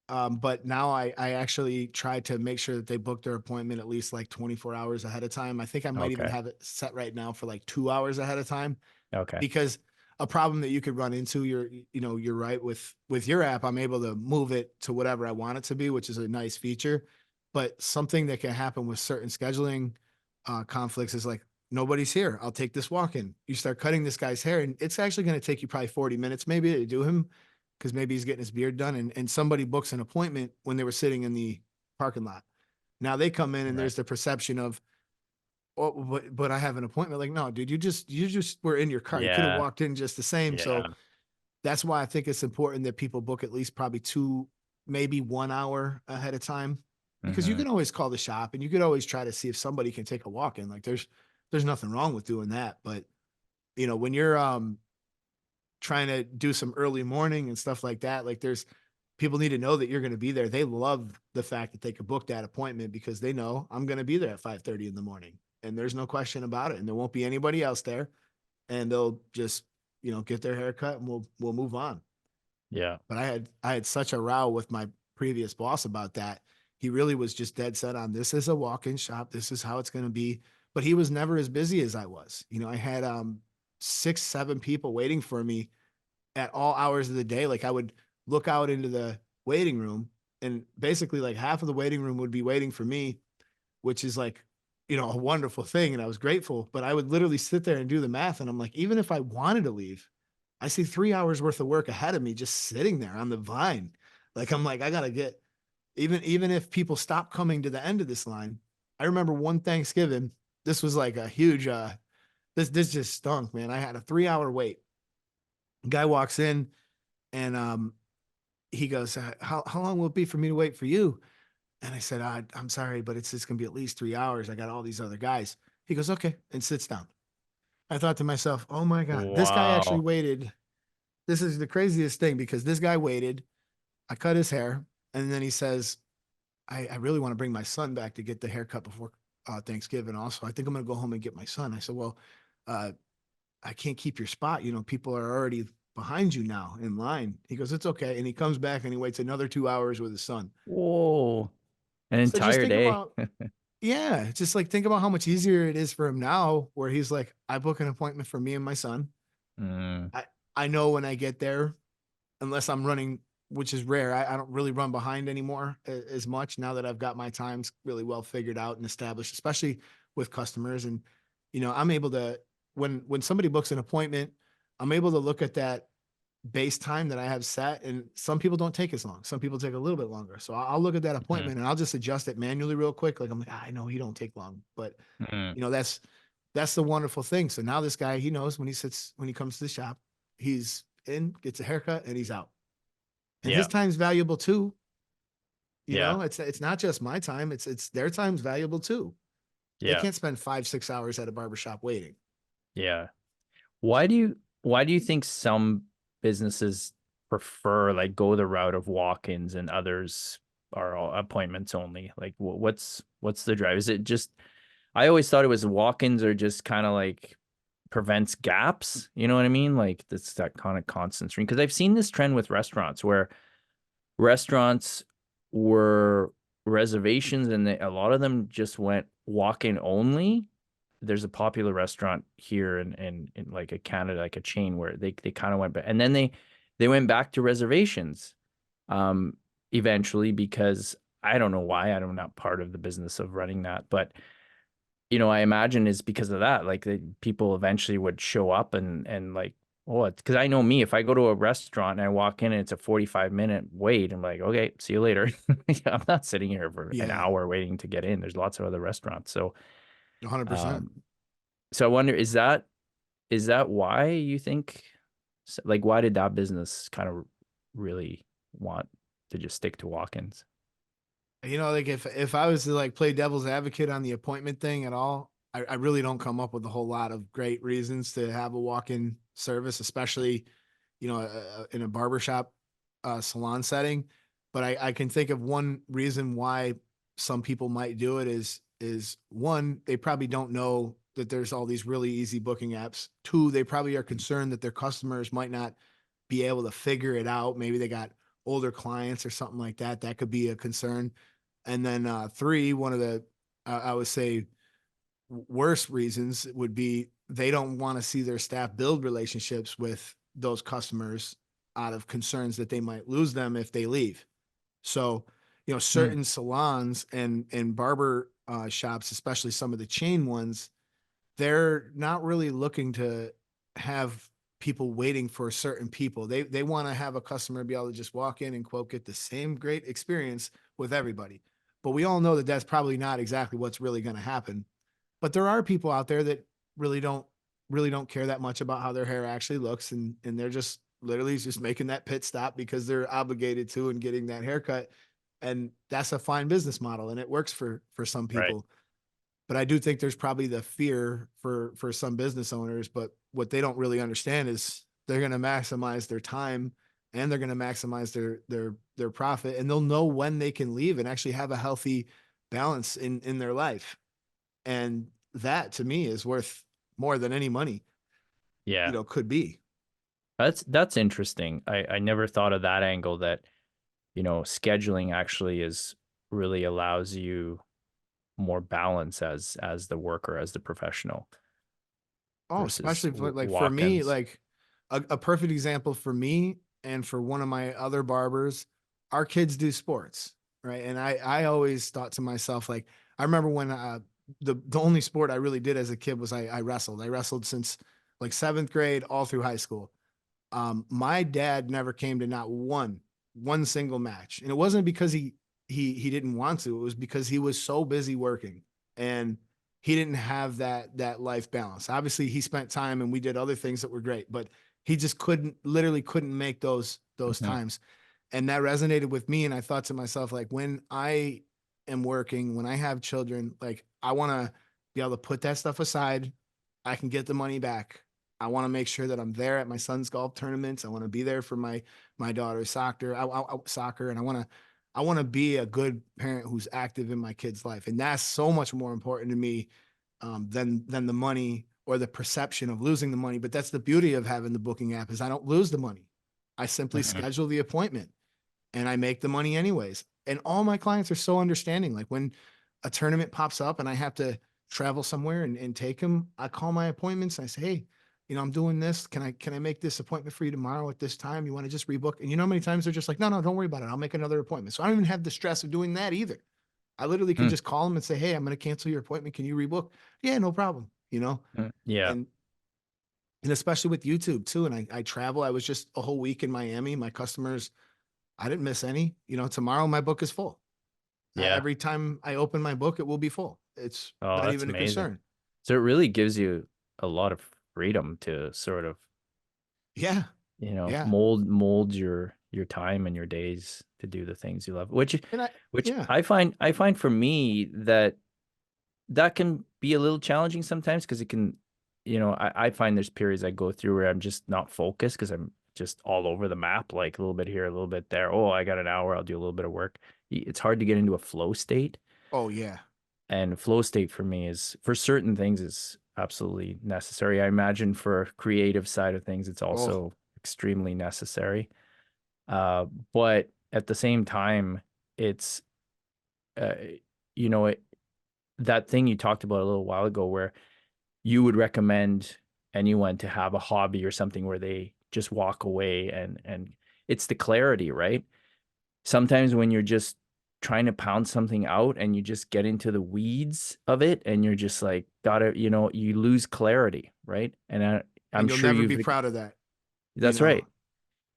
But now I actually try to make sure that they book their appointment at least like 24 hours ahead of time. I think I might even
okay,
have it set right now for like 2 hours ahead of time
okay,
because a problem that you could run into, you're right with your app. I'm able to move it to whatever I want it to be, which is a nice feature. But something that can happen with certain scheduling conflicts is like nobody's here. I'll take this walk in. You start cutting this guy's hair, and it's actually going to take you probably 40 minutes maybe to do him because maybe he's getting his beard done, and somebody books an appointment when they were sitting in the parking lot. Now they come in and
right,
there's the perception of, oh, but I have an appointment. Like, no, dude, you just were in your car. You could have
yeah,
walked in just the same.
yeah,
So that's why I think it's important that people book at least probably two, maybe 1 hour ahead of time, because you
mm-hmm.
can always call the shop and you could always try to see if somebody can take a walk in. Like, there's nothing wrong with doing that. But when you're trying to do some early morning and stuff like that, like people need to know that you're going to be there. They love the fact that they could book that appointment because they know I'm going to be there at 5:30 in the morning, and there's no question about it. And there won't be anybody else there, and they'll just, get their hair cut, and we'll move on.
Yeah.
But I had such a row with my previous boss about that. He really was just dead set on, this is a walk-in shop. This is how it's going to be. But he was never as busy as I was. I had 6, 7 people waiting for me at all hours of the day. Like, I would look out into the waiting room, and basically like half of the waiting room would be waiting for me, which is like, a wonderful thing. And I was grateful, but I would literally sit there and do the math. And I'm like, even if I wanted to leave, I see 3 hours worth of work ahead of me just sitting there on the vine. Like, I'm like, I gotta get, even if people stop coming to the end of this line. I remember one Thanksgiving, this was like a huge, this just stunk, man. I had a 3-hour wait. Guy walks in, and he goes, how long will it be for me to wait for you? And I said, I'm sorry, but it's going to be at least 3 hours. I got all these other guys. He goes, okay, and sits down. I thought to myself, oh my God, this guy actually
Wow.
waited. This is the craziest thing, because this guy waited. I cut his hair. And then he says, I really want to bring my son back to get the haircut before Thanksgiving. Also, I think I'm going to go home and get my son. I said, well, I can't keep your spot. People are already behind you now in line. He goes, it's okay. And he comes back and he waits another 2 hours with his son.
Whoa. An
So just
entire
think
day.
about, yeah, just like think about how much easier it is for him now, where he's like, I book an appointment for me and my son.
Mm,
I know when I get there, unless I'm running, which is rare, I don't really run behind anymore as much now that I've got my times really well figured out and established, especially with customers. And, I'm able to, when somebody books an appointment, I'm able to look at that base time that I have set. And some people don't take as long. Some people take a little bit longer. So I'll look at that
mm,
appointment and I'll just adjust it manually real quick. Like, I'm like, I know he don't take long, but
mm.
that's the wonderful thing. So now this guy, he knows when he comes to the shop, he's in, gets a haircut, and he's out. And his
Yeah.
time's valuable too.
Yeah.
It's not just my time. It's their time's valuable too. They
Yeah.
can't spend 5, 6 hours at a barbershop waiting.
Yeah. Why do you think some businesses prefer, like, go the route of walk-ins and others are all appointments only? Like, what's the drive? Is it just, I always thought it was walk-ins are just kind of like prevents gaps. You know what I mean? Like, that's that kind of constant stream. Because I've seen this trend with restaurants where restaurants were reservations and a lot of them just went walk-in only. There's a popular restaurant here in like a Canada, like a chain, where they kind of went back, and then they went back to reservations um eventually, because I don't know why. I'm not part of the business of running that, but I imagine it's because of that. Like, the people eventually would show up and like, oh, because I know me, if I go to a restaurant and I walk in and it's a 45-minute wait, I'm like, okay, see you later. I'm not sitting here for an
Yeah,
hour waiting to get in. There's lots of other restaurants. So
100%.
um so I wonder, is that why you think, like, why did that business kind of really want to just stick to walk-ins?
Like, if I was to like play devil's advocate on the appointment thing at all, I really don't come up with a whole lot of great reasons to have a walk-in service, especially, in a barbershop salon setting. But I can think of one reason why some people might do it is one, they probably don't know that there's all these really easy booking apps. Two, they probably are concerned that their customers might not be able to figure it out. Maybe they got older clients or something like that. That could be a concern. And then three, one of the I would say worst reasons would be they don't want to see their staff build relationships with those customers out of concerns that they might lose them if they leave. So,
Hmm.
certain salons and barber shops, especially some of the chain ones, they're not really looking to have people waiting for certain people. They want to have a customer be able to just walk in and quote get the same great experience with everybody. But we all know that that's probably not exactly what's really going to happen. But there are people out there that really don't care that much about how their hair actually looks, and they're just literally just making that pit stop because they're obligated to and getting that haircut. And that's a fine business model and it works for some
Right.
people. But I do think there's probably the fear for some business owners, but what they don't really understand is they're going to maximize their time and they're going to maximize their profit, and they'll know when they can leave and actually have a healthy balance in their life. And that to me is worth more than any money,
Yeah.
could be.
That's interesting. I never thought of that angle, that, scheduling actually is really allows you more balance as the worker, as the professional,
Oh,
versus
especially for like for me,
walk-ins.
like a perfect example for me and for one of my other barbers, our kids do sports, right? And I always thought to myself, like, I remember when the only sport I really did as a kid was I wrestled. I wrestled since like seventh grade all through high school. My dad never came to not one single match, and it wasn't because he didn't want to. It was because he was so busy working, and he didn't have that life balance. Obviously, he spent time, and we did other things that were great, but he just literally couldn't make those
Mhm.
times, and that resonated with me. And I thought to myself, like, when I am working, when I have children, like, I want to be able to put that stuff aside. I can get the money back. I want to make sure that I'm there at my son's golf tournaments. I want to be there for my daughter's soccer, and I want to be a good parent who's active in my kid's life, and that's so much more important to me than the money or the perception of losing the money. But that's the beauty of having the booking app, is I don't lose the money. I simply
Mhm.
schedule the appointment and I make the money anyways. And all my clients are so understanding. Like when a tournament pops up and I have to travel somewhere and take them, I call my appointments and I say, hey, I'm doing this. Can I make this appointment for you tomorrow at this time? You want to just rebook? And you know how many times they're just like, no, don't worry about it. I'll make another appointment. So I don't even have the stress of doing that either. I literally can
Mm,
just call them and say, hey, I'm going to cancel your appointment. Can you rebook? Yeah, no problem.
yeah.
And especially with YouTube too. And I travel. I was just a whole week in Miami. My customers, I didn't miss any. Tomorrow my book is full.
Yeah.
Every time I open my book, it will be full. It's
Oh,
not
that's
even a
amazing.
concern.
So it really gives you a lot of freedom to sort of,
Yeah. Yeah.
mold your time and your days to do the things you love, which
And
which
yeah.
I find for me that can be a little challenging sometimes, because it can, I find there's periods I go through where I'm just not focused, because I'm just all over the map, like a little bit here, a little bit there. Oh, I got an hour, I'll do a little bit of work. It's hard to get into a flow state.
Oh, yeah.
And flow state for me is, for certain things, is absolutely necessary. I imagine for creative side of things, it's
Oh,
also extremely necessary. But at the same time, it's, uh, you know, it, that thing you talked about a little while ago, where you would recommend anyone to have a hobby or something where they just walk away, and it's the clarity, right? Sometimes when you're just trying to pound something out and you just get into the weeds of it, and you're just like, gotta, you lose clarity, right? And I'm
and you'll
sure
never be proud of that, you
that's
know.
right.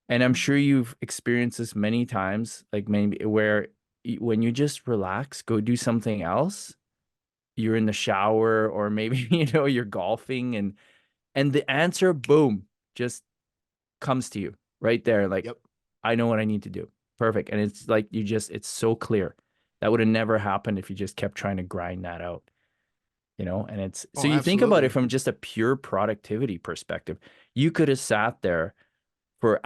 And I'm sure you've experienced this many times, like maybe where when you just relax, go do something else, you're in the shower, or maybe, you're golfing, and the answer, boom, just comes to you right there. Like,
Yep.
I know what I need to do. Perfect. And it's like, it's so clear. That would have never happened if you just kept trying to grind that out, and it's, so
Oh,
you think about it
absolutely.
from just a pure productivity perspective. You could have sat there for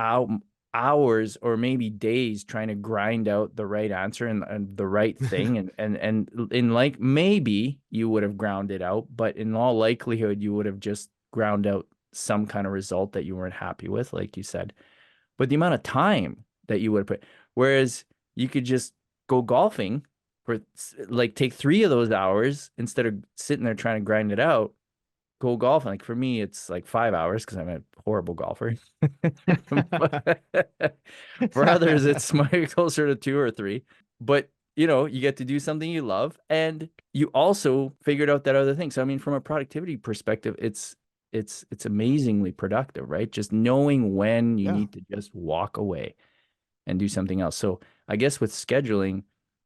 hours or maybe days trying to grind out the right answer, and the right thing. And in, like, maybe you would have ground it out, but in all likelihood, you would have just ground out some kind of result that you weren't happy with, like you said. But the amount of time that you would have put, whereas you could just go golfing for, like, take 3 of those hours instead of sitting there trying to grind it out. Go golfing. Like, for me, it's like 5 hours because I'm a horrible golfer. But for others, it's my closer to 2 or 3. But you get to do something you love, and you also figured out that other thing. So I mean, from a productivity perspective, it's amazingly productive, right? Just knowing when you
Yeah.
need to just walk away and do something else. So I guess with scheduling,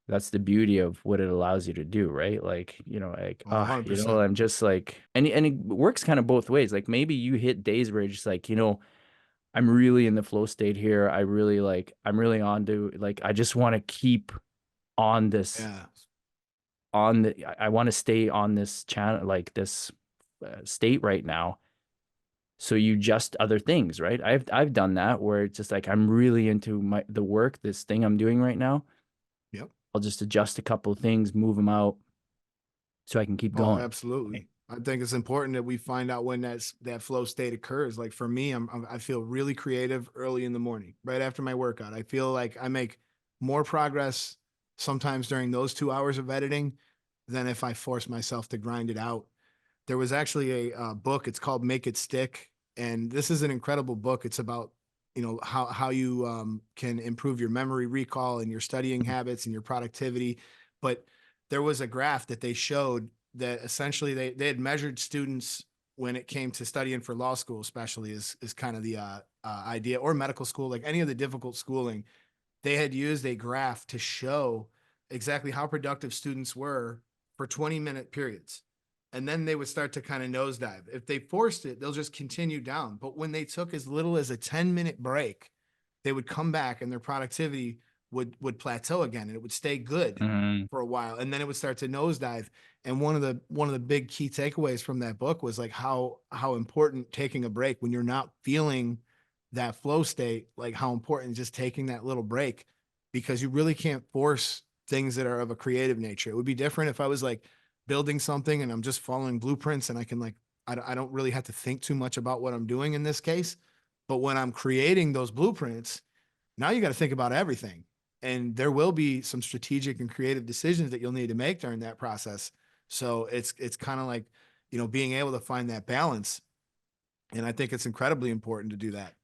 that's the beauty of what it allows you to do, right? Like, like,
Oh, 100%.
I'm just like, and it works kind of both ways. Like, maybe you hit days where you're just like, I'm really in the flow state here. I'm really on to, like, I just want to keep on this,
Yeah.
I want to stay on this channel, like this state right now. So you adjust other things, right? I've done that where it's just like I'm really into the work, this thing I'm doing right now.
Yep.
I'll just adjust a couple of things, move them out so I can keep
Oh,
going.
absolutely. I think it's important that we find out when that flow state occurs. Like for me, I feel really creative early in the morning, right after my workout. I feel like I make more progress sometimes during those 2 hours of editing than if I force myself to grind it out. There was actually a book. It's called Make It Stick, and this is an incredible book. It's about how you can improve your memory recall and your studying habits and your productivity. But there was a graph that they showed that essentially they had measured students when it came to studying for law school, especially is kind of the idea, or medical school, like any of the difficult schooling. They had used a graph to show exactly how productive students were for 20-minute periods. And then they would start to kind of nosedive. If they forced it, they'll just continue down. But when they took as little as a 10-minute break, they would come back and their productivity would plateau again, and it would stay good
Mhm.
for a while. And then it would start to nosedive. And one of the big key takeaways from that book was like how important taking a break when you're not feeling that flow state, like how important just taking that little break, because you really can't force things that are of a creative nature. It would be different if I was like building something and I'm just following blueprints and I can like, I don't really have to think too much about what I'm doing in this case. But when I'm creating those blueprints, now you got to think about everything. And there will be some strategic and creative decisions that you'll need to make during that process. So it's kind of like, being able to find that balance. And I think it's incredibly important to do that.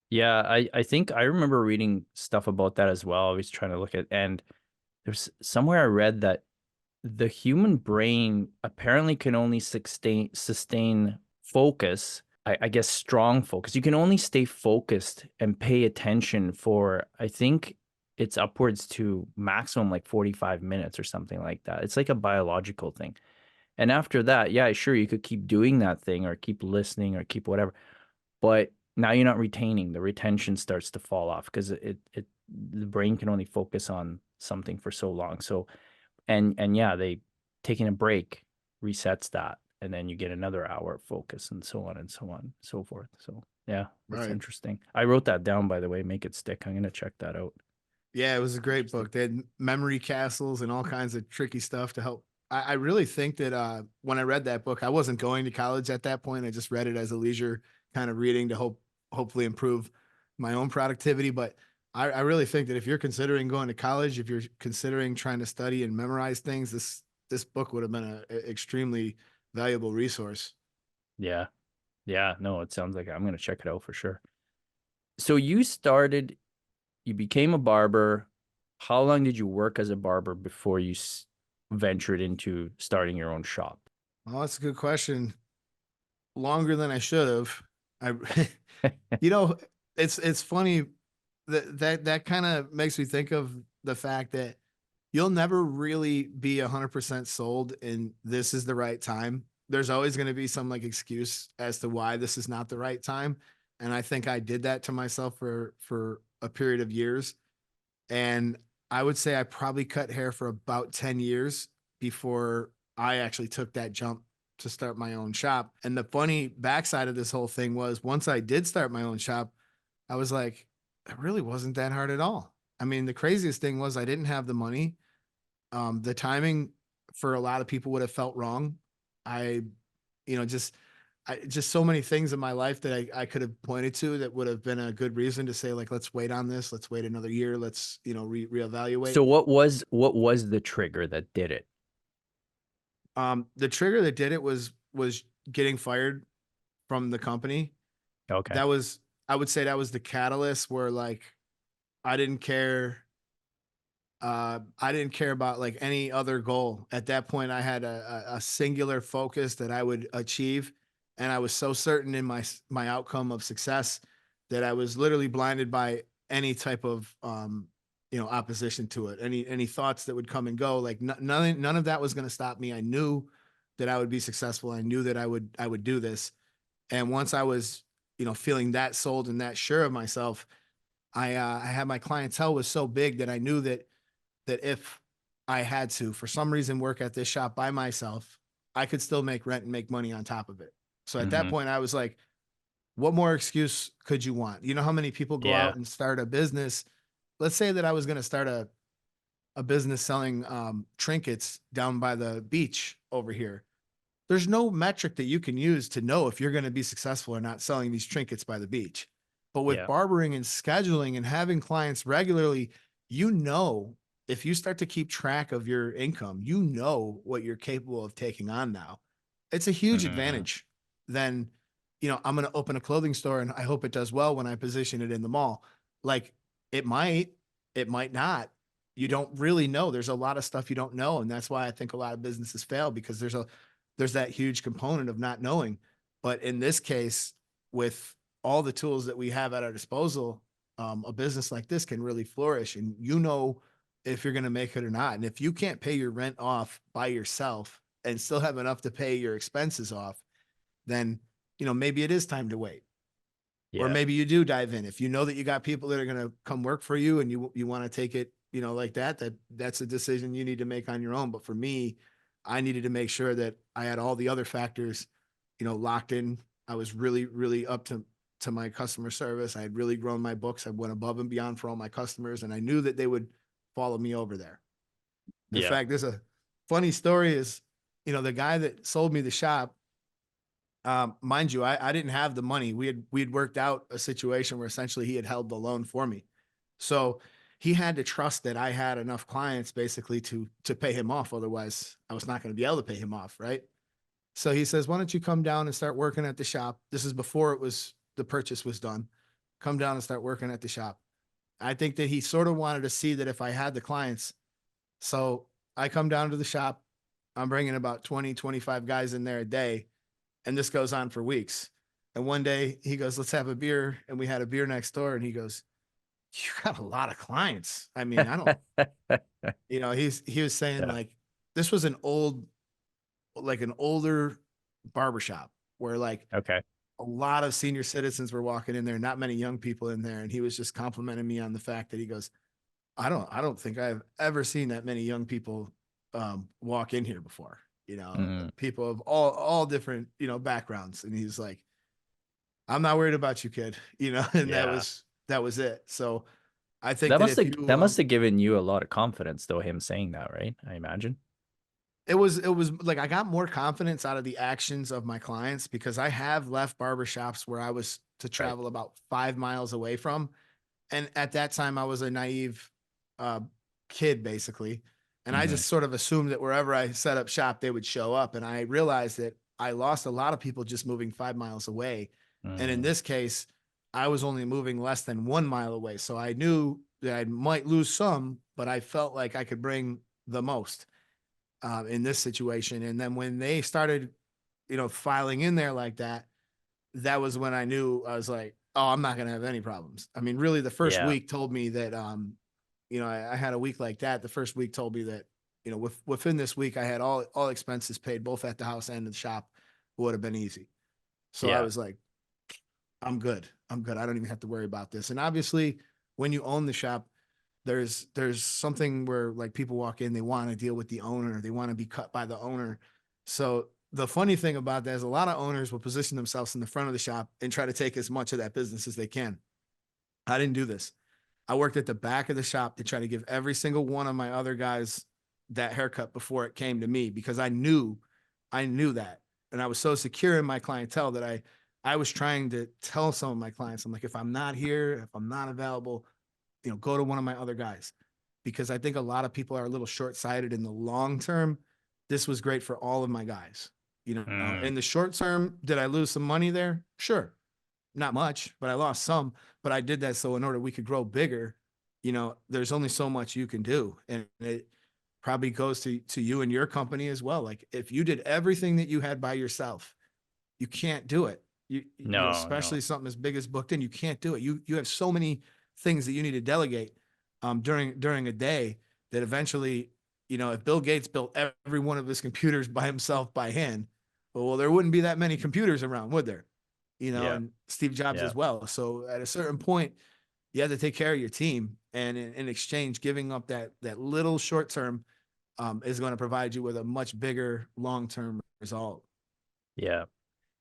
Yeah, I think I remember reading stuff about that as well. I was trying to look at, and there's somewhere I read that the human brain apparently can only sustain focus. I guess strong focus. You can only stay focused and pay attention for, I think it's upwards to maximum like 45 minutes or something like that. It's like a biological thing. And after that, yeah, sure, you could keep doing that thing or keep listening or keep whatever. But now you're not retaining. The retention starts to fall off because the brain can only focus on something for so long. So and yeah, they taking a break resets that, and then you get another hour of focus, and so on and so on and so forth. So yeah, that's
Right.
interesting. I wrote that down, by the way. Make It Stick. I'm gonna check that out.
Yeah, it was a great
Interesting.
book. They had memory castles and all kinds of tricky stuff to help. I really think that when I read that book, I wasn't going to college at that point. I just read it as a leisure kind of reading to hopefully improve my own productivity. But I really think that if you're considering going to college, if you're considering trying to study and memorize things, this book would have been an extremely valuable resource.
Yeah, yeah. No, it sounds like I'm gonna check it out for sure. So you became a barber. How long did you work as a barber before you ventured into starting your own shop?
Oh, that's a good question. Longer than I should have. I, you know, it's funny that kind of makes me think of the fact that you'll never really be 100% sold and this is the right time. There's always going to be some like excuse as to why this is not the right time. And I think I did that to myself for a period of years. And I would say I probably cut hair for about 10 years before I actually took that jump to start my own shop. And the funny backside of this whole thing was once I did start my own shop, I was like, it really wasn't that hard at all. I mean, the craziest thing was I didn't have the money. The timing for a lot of people would have felt wrong. I, you know, just so many things in my life that I could have pointed to that would have been a good reason to say, like, let's wait on this. Let's wait another year. Let's, reevaluate.
So what was the trigger that did it?
The trigger that did it was getting fired from the company.
Okay.
That was, I would say that was the catalyst where like I didn't care. I didn't care about like any other goal. At that point, I had a singular focus that I would achieve, and I was so certain in my outcome of success that I was literally blinded by any type of opposition to it. Any thoughts that would come and go. Like none of that was going to stop me. I knew that I would be successful. I knew that I would do this. And once I was feeling that sold and that sure of myself, I had my clientele was so big that I knew that if I had to, for some reason, work at this shop by myself, I could still make rent and make money on top of it. So at that
Hmm.
point, I was like, What more excuse could you want? You know how many people go
Yeah.
out and start a business? Let's say that I was going to start a business selling trinkets down by the beach over here. There's no metric that you can use to know if you're going to be successful or not selling these trinkets by the beach. But with
Yeah.
barbering and scheduling and having clients regularly, you know, if you start to keep track of your income, you know what you're capable of taking on now. It's a huge
Mhm.
advantage. Then, I'm going to open a clothing store and I hope it does well when I position it in the mall. Like it might, it might not. You don't really know. There's a lot of stuff you don't know. And that's why I think a lot of businesses fail, because there's that huge component of not knowing. But in this case, with all the tools that we have at our disposal, a business like this can really flourish. And if you're going to make it or not. And if you can't pay your rent off by yourself and still have enough to pay your expenses off, then maybe it is time to wait. Or
Yeah.
maybe you do dive in. If you know that you got people that are going to come work for you and you want to take it, like that's a decision you need to make on your own. But for me, I needed to make sure that I had all the other factors, locked in. I was really, really up to my customer service. I had really grown my books. I went above and beyond for all my customers, and I knew that they would follow me over there. In
Yeah.
fact, there's a funny story is, the guy that sold me the shop, mind you, I didn't have the money. We'd worked out a situation where essentially he had held the loan for me. So he had to trust that I had enough clients basically to pay him off. Otherwise, I was not going to be able to pay him off, right? So he says, "Why don't you come down and start working at the shop?" This is before the purchase was done. Come down and start working at the shop. I think that he sort of wanted to see that if I had the clients. So I come down to the shop. I'm bringing about 20, 25 guys in there a day. And this goes on for weeks. And one day he goes, "Let's have a beer." And we had a beer next door. And he goes, "You got a lot of clients. I mean, I don't, he was saying
Yeah.
like, this was an older barbershop where like
Okay.
a lot of senior citizens were walking in there, not many young people in there. And he was just complimenting me on the fact that he goes, I don't think I've ever seen that many young people walk in here before,
Mhm.
people of all different, backgrounds. And he's like, "I'm not worried about you, kid," and
Yeah.
that was it. So I think that if you,
That must have given you a lot of confidence, though, him saying that, right? I imagine.
it was like I got more confidence out of the actions of my clients because I have left barbershops where I was to
Right.
travel about 5 miles away from. And at that time, I was a naive uh, kid, basically. And I
Mhm.
just sort of assumed that wherever I set up shop, they would show up. And I realized that I lost a lot of people just moving 5 miles away. And in
Mm.
this case, I was only moving less than 1 mile away. So I knew that I might lose some, but I felt like I could bring the most in this situation. And then when they started, filing in there like that, that was when I knew I was like, "Oh, I'm not going to have any problems." I mean, really, the first
Yeah.
week told me that, I had a week like that. The first week told me that, within this week, I had all expenses paid, both at the house and the shop. Would have been easy. So I
Yeah.
was like, "I'm good. I'm good. I don't even have to worry about this." And obviously, when you own the shop, there's something where like people walk in, they want to deal with the owner, they want to be cut by the owner. So the funny thing about that is a lot of owners will position themselves in the front of the shop and try to take as much of that business as they can. I didn't do this. I worked at the back of the shop to try to give every single one of my other guys that haircut before it came to me because I knew that. And I was so secure in my clientele that I was trying to tell some of my clients, I'm like, if I'm not here, if I'm not available, go to one of my other guys, because I think a lot of people are a little short-sighted in the long term. This was great for all of my guys.
Mm.
In the short term, did I lose some money there? Sure. Not much, but I lost some. But I did that so in order we could grow bigger, there's only so much you can do. And it probably goes to you and your company as well. Like if you did everything that you had by yourself, you can't do it.
No, no.
Especially something as big as booked in, you can't do it. You have so many things that you need to delegate during a day that eventually, if Bill Gates built every one of his computers by himself by hand, well, there wouldn't be that many computers around, would there?
Yeah.
And Steve Jobs
Yeah.
as well. So at a certain point, you have to take care of your team, and in exchange, giving up that little short term is going to provide you with a much bigger long term result.
Yeah.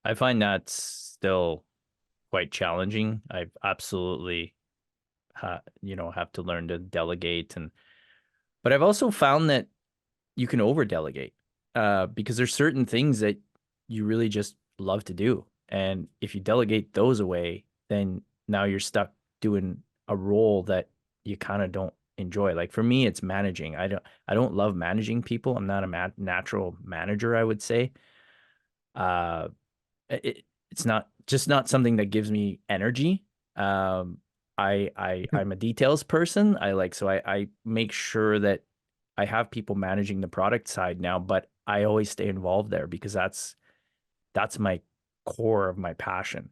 I find that's still quite challenging. I've absolutely, have to learn to delegate, but I've also found that you can over delegate, because there's certain things that you really just love to do. And if you delegate those away, then now you're stuck doing a role that you kind of don't enjoy. Like for me, it's managing. I don't love managing people. I'm not a natural manager, I would say. Uh, it's not something that gives me energy. Um, I'm a details person. I make sure that I have people managing the product side now, but I always stay involved there because that's my core of my passion,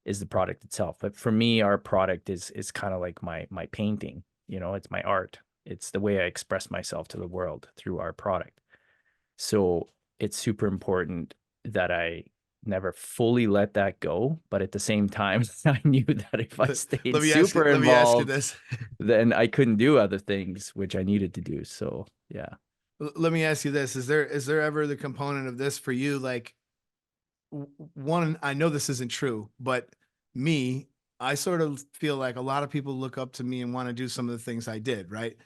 is the product itself. But for me, our product is kind of like my painting. It's my art. It's the way I express myself to the world through our product. So it's super important that I never fully let that go. But at the same time, I knew that if I stayed super
let me ask you
involved,
this.
then I couldn't do other things which I needed to do. So yeah.
Let me ask you this. Is there ever the component of this for you? Like, one, I know this isn't true, but me, I sort of feel like a lot of people look up to me and want to do some of the things I did, right?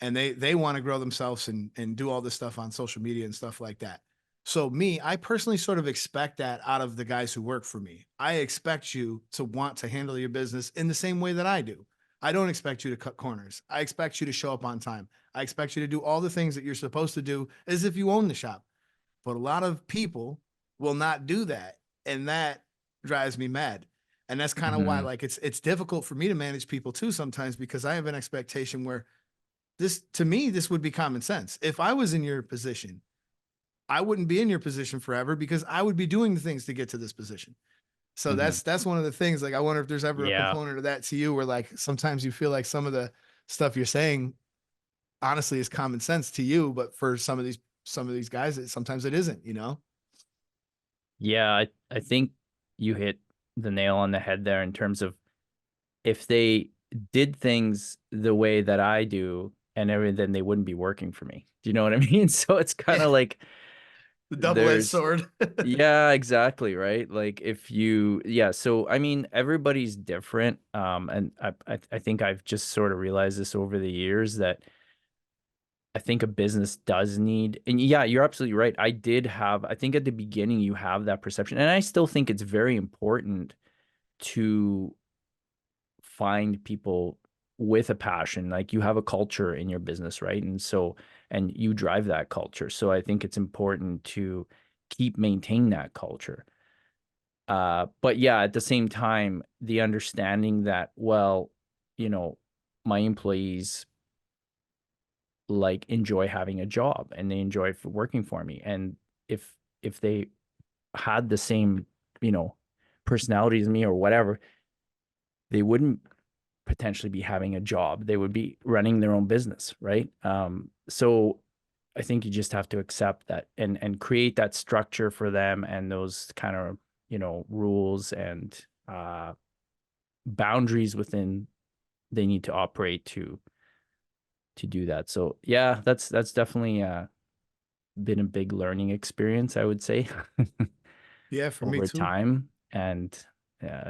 And they want to grow themselves and do all this stuff on social media and stuff like that. So me, I personally sort of expect that out of the guys who work for me. I expect you to want to handle your business in the same way that I do. I don't expect you to cut corners. I expect you to show up on time. I expect you to do all the things that you're supposed to do as if you own the shop. But a lot of people will not do that. And that drives me mad. And that's kind of why,
Mhm.
like, it's difficult for me to manage people too sometimes, because I have an expectation where this, to me, this would be common sense. If I was in your position, I wouldn't be in your position forever because I would be doing the things to get to this position. So
Mhm.
that's one of the things. Like, I wonder if there's ever a
Yeah.
component of that to you where, like, sometimes you feel like some of the stuff you're saying honestly is common sense to you, but for some of these guys, sometimes it isn't, you know?
Yeah, I think you hit the nail on the head there in terms of, if they did things the way that I do and everything, then they wouldn't be working for me. Do you know what I mean? So it's kind
Yeah.
of like
The double-edged
there's
sword.
yeah, exactly, right? Like if you yeah, so I mean everybody's different. And I think I've just sort of realized this over the years that I think a business does need, and yeah, you're absolutely right. I think at the beginning you have that perception, and I still think it's very important to find people with a passion. Like you have a culture in your business, right? And you drive that culture. So I think it's important to keep maintaining that culture. But yeah, at the same time, the understanding that, well, you know, my employees like enjoy having a job and they enjoy working for me. And if they had the same, you know, personality as me or whatever, they wouldn't potentially be having a job. They would be running their own business, right? So I think you just have to accept that and create that structure for them and those kind of, rules and boundaries within they need to operate to do that. So yeah, that's definitely been a big learning experience, I would say,
Yeah, for me
over
too.
time, and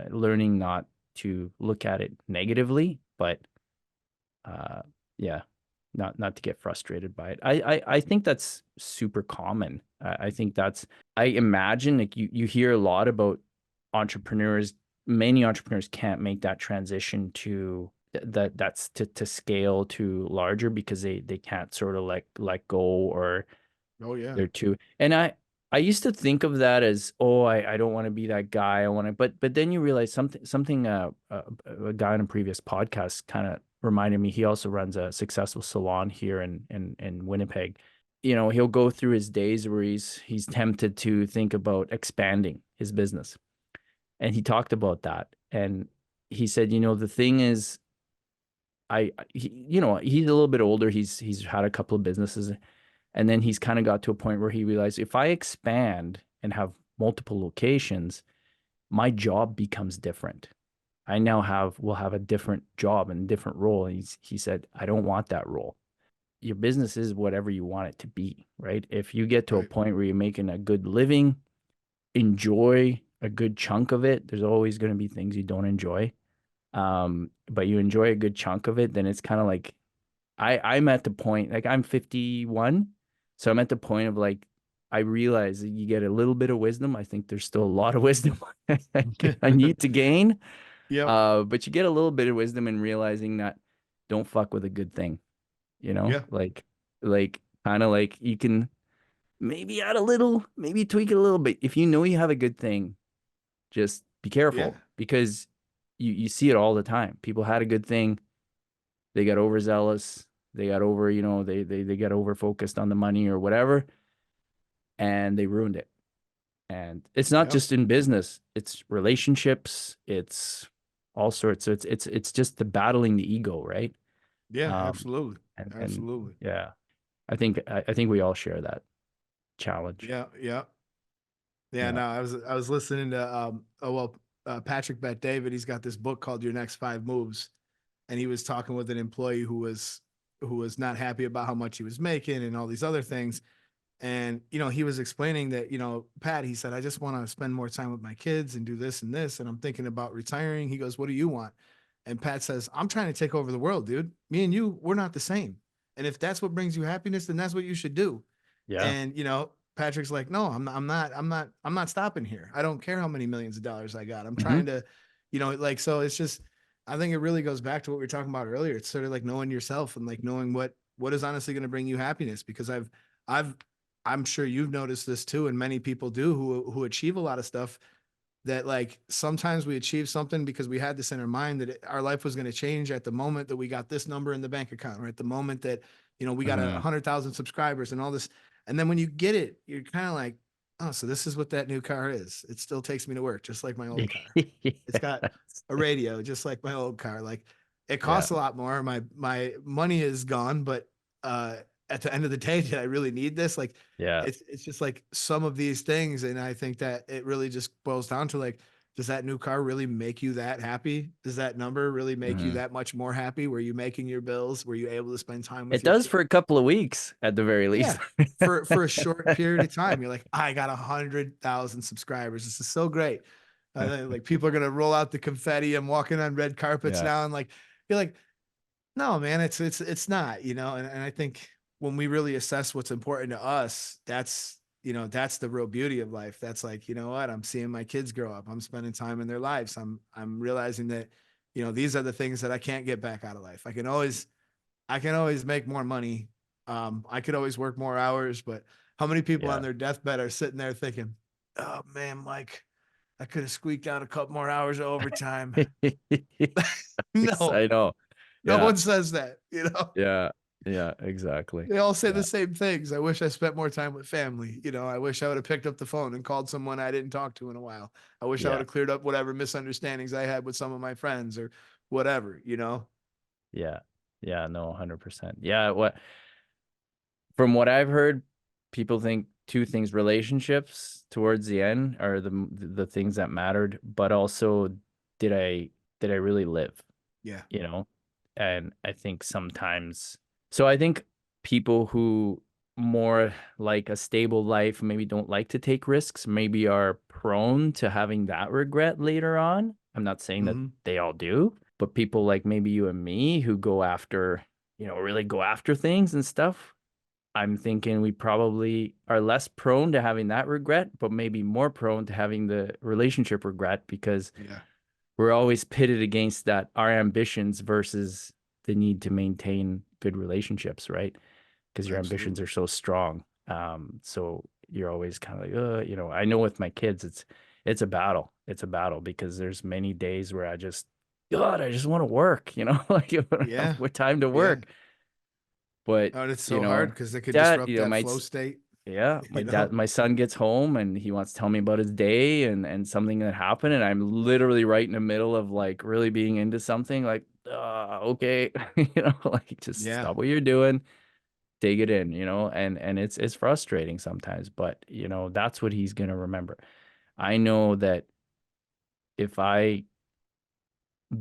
learning not to look at it negatively, but uh, yeah, not to get frustrated by it. I think that's super common. I think I imagine like you hear a lot about entrepreneurs. Many entrepreneurs can't make that transition to that's to scale to larger because they can't sort of let go, or
Oh yeah.
they're too. And I used to think of that as, oh, I don't want to be that guy. I want to, but then you realize something a guy on a previous podcast kind of reminded me. He also runs a successful salon here in Winnipeg. He'll go through his days where he's tempted to think about expanding his business. And he talked about that. And he said, the thing is, he's a little bit older. He's had a couple of businesses, and then he's kind of got to a point where he realized, if I expand and have multiple locations, my job becomes different. I now will have a different job and different role. And he said, I don't want that role. Your business is whatever you want it to be, right? If you get to a
Right.
point where you're making a good living, enjoy a good chunk of it, there's always going to be things you don't enjoy. But you enjoy a good chunk of it, then it's kind of like I'm at the point, like I'm 51, so I'm at the point of like I realize that you get a little bit of wisdom. I think there's still a lot of wisdom I need to gain.
Yep.
But you get a little bit of wisdom in realizing that don't fuck with a good thing, you know?
Yeah.
Like kind of like you can maybe add a little, maybe tweak it a little bit. If you know you have a good thing, just be
Yeah.
careful because you see it all the time. People had a good thing, they got overzealous, they got over, they got over focused on the money or whatever, and they ruined it. And it's not
Yep.
just in business, it's relationships, it's all sorts. So it's just the battling the ego, right?
Yeah.
Um,
Absolutely.
and
Absolutely.
yeah, I think we all share that challenge.
Yeah. Yeah. Yeah.
Yeah.
No, I was listening to Patrick Bet David. He's got this book called Your Next Five Moves, and he was talking with an employee who was not happy about how much he was making and all these other things. And he was explaining that, Pat, he said, I just want to spend more time with my kids and do this and this, and I'm thinking about retiring. He goes, what do you want? And Pat says, I'm trying to take over the world, dude. Me and you, we're not the same. And if that's what brings you happiness, then that's what you should do.
Yeah.
And Patrick's like, no, I'm not stopping here. I don't care how many millions of dollars I got. I'm
Hmm.
trying to, like, so it's just, I think it really goes back to what we were talking about earlier. It's sort of like knowing yourself and like knowing what is honestly going to bring you happiness. Because I've I'm sure you've noticed this too, and many people do who achieve a lot of stuff, that like sometimes we achieve something because we had this in our mind that our life was going to change at the moment that we got this number in the bank account, or at the moment that we got
Hmm.
100,000 subscribers and all this. And then when you get it, you're kind of like, oh, so this is what that new car is. It still takes me to work just like my old car. It's got
Yes.
a radio just like my old car. Like, it
Yeah.
costs a lot more. My money is gone, but uh at the end of the day, did I really need this? Like,
Yeah.
it's just like some of these things. And I think that it really just boils down to like, does that new car really make you that happy? Does that number really make you
Hmm.
that much more happy? Were you making your bills? Were you able to spend time with
It
your
does
kids?
for a couple of weeks at the very least.
Yeah. For a short period of time, you're like, I got 100,000 subscribers. This is so great. Like, people are gonna roll out the confetti. I'm walking on red carpets
Yeah.
now, and like, you're like, no, man, it's not, and I think when we really assess what's important to us, that's the real beauty of life. That's like, what? I'm seeing my kids grow up. I'm spending time in their lives. I'm realizing that, these are the things that I can't get back out of life. I can always make more money. I could always work more hours, but how many people on
Yeah.
their deathbed are sitting there thinking, oh man, Mike, I could have squeaked out a couple more hours of overtime.
Yes,
No,
I know.
no
Yeah.
one says that.
Yeah. Yeah, exactly.
They all say
Yeah.
the same things. I wish I spent more time with family. I wish I would have picked up the phone and called someone I didn't talk to in a while. I wish I would
Yeah.
have cleared up whatever misunderstandings I had with some of my friends or whatever.
Yeah. Yeah, no, 100%. Yeah, from what I've heard, people think two things: relationships towards the end are the things that mattered, but also did I did I really live,
Yeah.
you know? And I think sometimes, so I think people who more like a stable life, maybe don't like to take risks, maybe are prone to having that regret later on. I'm not saying that
Hmm.
they all do, but people like maybe you and me who go after, really go after things and stuff, I'm thinking we probably are less prone to having that regret, but maybe more prone to having the relationship regret because
Yeah.
we're always pitted against that our ambitions versus the need to maintain good relationships, right? Because your ambitions
Absolutely.
are so strong. So you're always kind of like, I know with my kids, it's a battle. It's a battle because there's many days where God, I just want to work, like
Yeah.
with time to
Yeah.
work. But,
Oh, and it's
you
so hard
know,
because it could
dad,
disrupt that flow state.
yeah,
You know.
my son gets home and he wants to tell me about his day and something that happened, and I'm literally right in the middle of like really being into something, like, okay, like just
Yeah.
stop what you're doing, take it in, and it's frustrating sometimes, but that's what he's gonna remember. I know that if I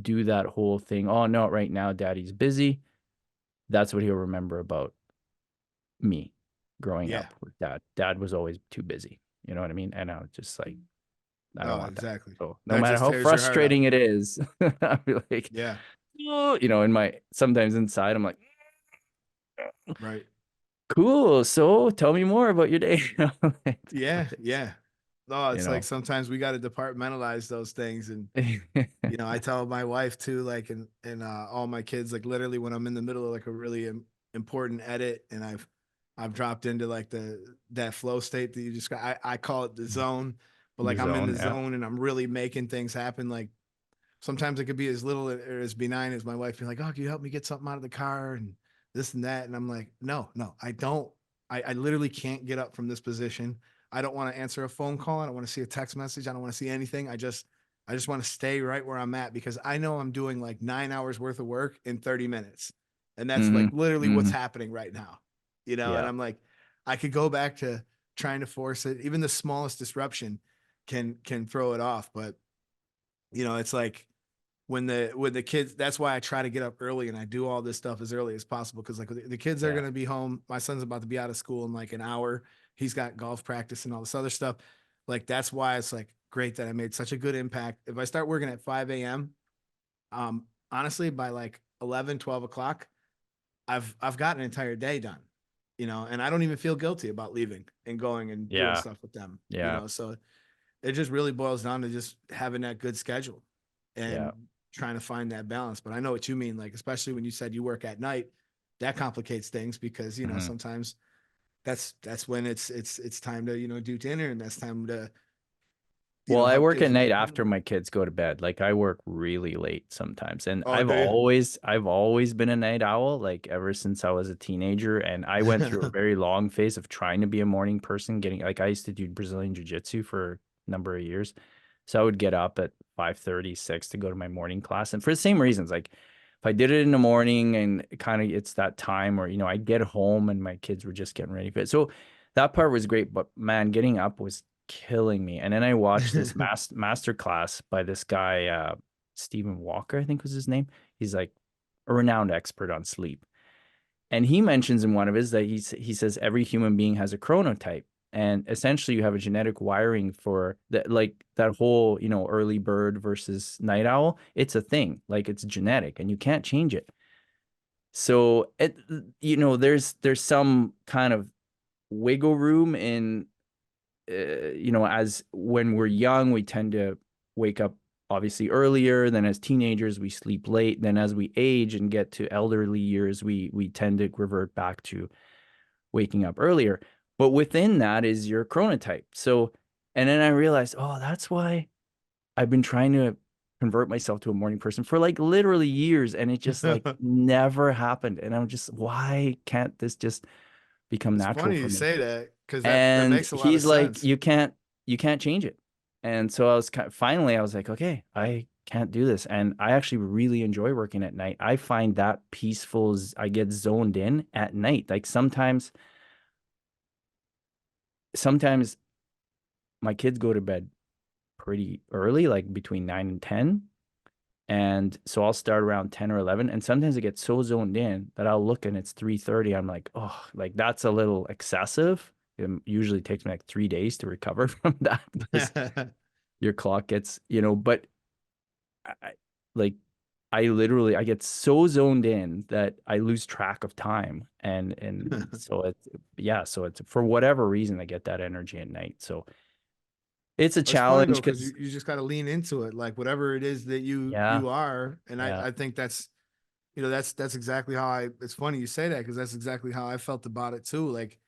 do that whole thing, oh no, right now daddy's busy, that's what he'll remember about me growing
Yeah.
up with dad. Dad was always too busy. You know what I mean? And I was just like, I don't
Oh,
want that.
exactly.
So no
That
matter
just
how
tears your heart out.
frustrating it is, I'll be like,
Yeah.
oh, you know, sometimes inside, I'm like,
Right.
cool. So tell me more about your day.
Yeah. Yeah. No,
You
it's like
know,
sometimes we got to departmentalize those things. And, I tell my wife too, like, and all my kids, like literally when I'm in the middle of like a really important edit and I've dropped into like that flow state that you just got, I call it the zone, but
the
like I'm in
zone.
the
Yeah.
zone and I'm really making things happen. Like sometimes it could be as little or as benign as my wife being like, "Oh, can you help me get something out of the car?" and this and that. And I'm like, no, I don't. I literally can't get up from this position. I don't want to answer a phone call. I don't want to see a text message. I don't want to see anything. I just want to stay right where I'm at because I know I'm doing like 9 hours worth of work in 30 minutes. And that's
Hmm.
like literally what's
Hmm.
happening right now, and
Yeah.
I'm like, I could go back to trying to force it. Even the smallest disruption can throw it off. But it's like when the kids, that's why I try to get up early and I do all this stuff as early as possible because like the kids are
Yeah.
going to be home. My son's about to be out of school in like an hour. He's got golf practice and all this other stuff. Like that's why it's like great that I made such a good impact. If I start working at 5 a.m., honestly by like 11, 12 o'clock, I've got an entire day done, and I don't even feel guilty about leaving and going and doing
Yeah.
stuff with them,
Yeah.
so it just really boils down to just having that good schedule
Yeah.
and trying to find that balance. But I know what you mean, like especially when you said you work at night, that complicates things because
Hmm.
sometimes that's when it's time to do dinner and that's time to
Well, I
help
work
kids
at
with
night
their
after
homework.
my kids go to bed. Like I work really late sometimes. And
Oh, do
I've always been a night owl, like ever since I was a teenager. And I went through a
you?
very long phase of trying to be a morning person, getting like I used to do Brazilian jiu-jitsu for a number of years. So I would get up at 5:36 to go to my morning class. And for the same reasons, like if I did it in the morning and kind of it's that time where, I'd get home and my kids were just getting ready for it. So that part was great, but man, getting up was killing me. And then I watched this master class by this guy, Stephen Walker, I think was his name. He's like a renowned expert on sleep. And he mentions in one of his that he says every human being has a chronotype. And essentially you have a genetic wiring for that, like that whole, early bird versus night owl. It's a thing, like it's genetic and you can't change it. So there's some kind of wiggle room in as when we're young, we tend to wake up obviously earlier. Then as teenagers, we sleep late. Then as we age and get to elderly years, we tend to revert back to waking up earlier. But within that is your chronotype. So, and then I realized, oh, that's why I've been trying to convert myself to a morning person for like literally years, and it just like never happened. And I'm just, why can't this just become
It's
natural
funny
for
you
me?
say that because that
And
makes a lot of
he's like,
sense.
you can't change it. And so finally I was like, okay, I can't do this. And I actually really enjoy working at night. I find that peaceful. I get zoned in at night. Like sometimes my kids go to bed pretty early, like between 9 and 10. And so I'll start around 10 or 11. And sometimes I get so zoned in that I'll look and it's 3:30. I'm like, oh, like that's a little excessive. It usually takes me like 3 days to recover from that because your clock gets, but I, like I get so zoned in that I lose track of time. And so it's for whatever reason I get that energy at night. So it's a
It's funny
challenge
though, because you,
because
you just got to lean into it, like whatever it is that you
yeah,
you are. And I,
yeah.
I think that's exactly how it's funny you say that because that's exactly how I felt about it too. Like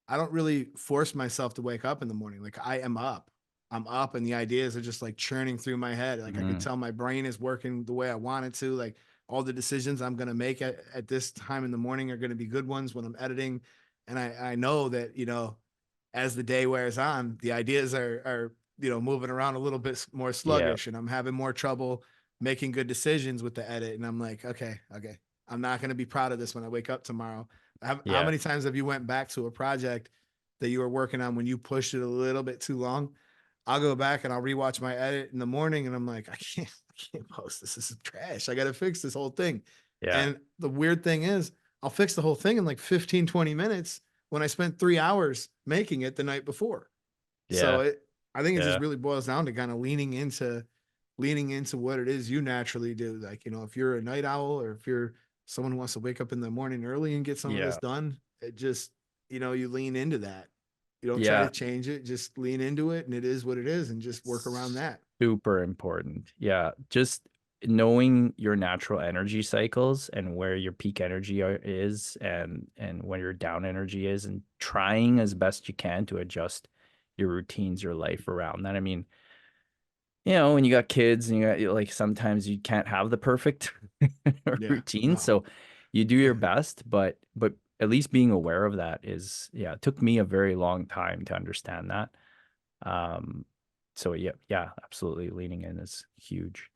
I don't really force myself to wake up in the morning. Like I am up. I'm up and the ideas are just like churning through my head. Like I can
Mhm.
tell my brain is working the way I want it to. Like all the decisions I'm gonna make at this time in the morning are gonna be good ones when I'm editing. And I know that, as the day wears on, the ideas are moving around a little bit more
Yeah,
sluggish and I'm having more trouble making good decisions with the edit. And I'm like, okay, I'm not gonna be proud of this when I wake up tomorrow. How
yeah.
many times have you went back to a project that you were working on when you pushed it a little bit too long? I'll go back and I'll rewatch my edit in the morning and I'm like, I can't post this. This is trash. I got to fix this whole thing.
Yeah.
And the weird thing is, I'll fix the whole thing in like 15, 20 minutes when I spent 3 hours making it the night before. So
Yeah.
I think it just
Yeah.
really boils down to kind of leaning into what it is you naturally do. Like, if you're a night owl, or if you're someone who wants to wake up in the morning early and get some of this
Yeah.
done, it just, you lean into that. You don't try to
Yeah.
change it, just lean into it, and it is what it is, and just work around that.
Super important. Yeah. Just knowing your natural energy cycles and where your peak energy is, and where your down energy is, and trying as best you can to adjust your routines, your life around that. I mean, when you got kids and you got, like, sometimes you can't have the perfect
Yeah.
routine.
No.
So you do your best, but at least being aware of that is, yeah, it took me a very long time to understand that. Um, so yeah, absolutely, leaning in is huge.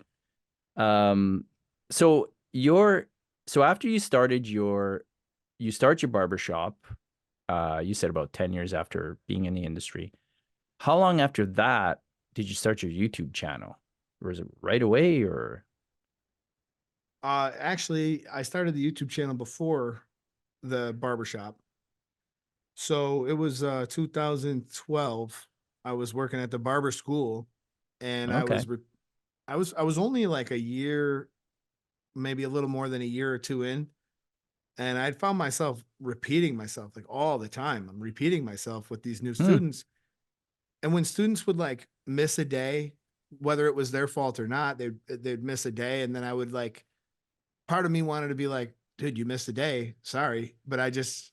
Um, so after you start your barbershop, you said about 10 years after being in the industry. How long after that did you start your YouTube channel? Or was it right away, or?
Actually, I started the YouTube channel before the barbershop. So it was 2012. I was working at the barber school, and
Okay.
I was only like a year, maybe a little more than a year or two in, and I'd found myself repeating myself like all the time. I'm repeating myself with these new
Hmm.
students, and when students would like miss a day, whether it was their fault or not, they'd miss a day, and then I would like, part of me wanted to be like, dude, you missed a day. Sorry. But I just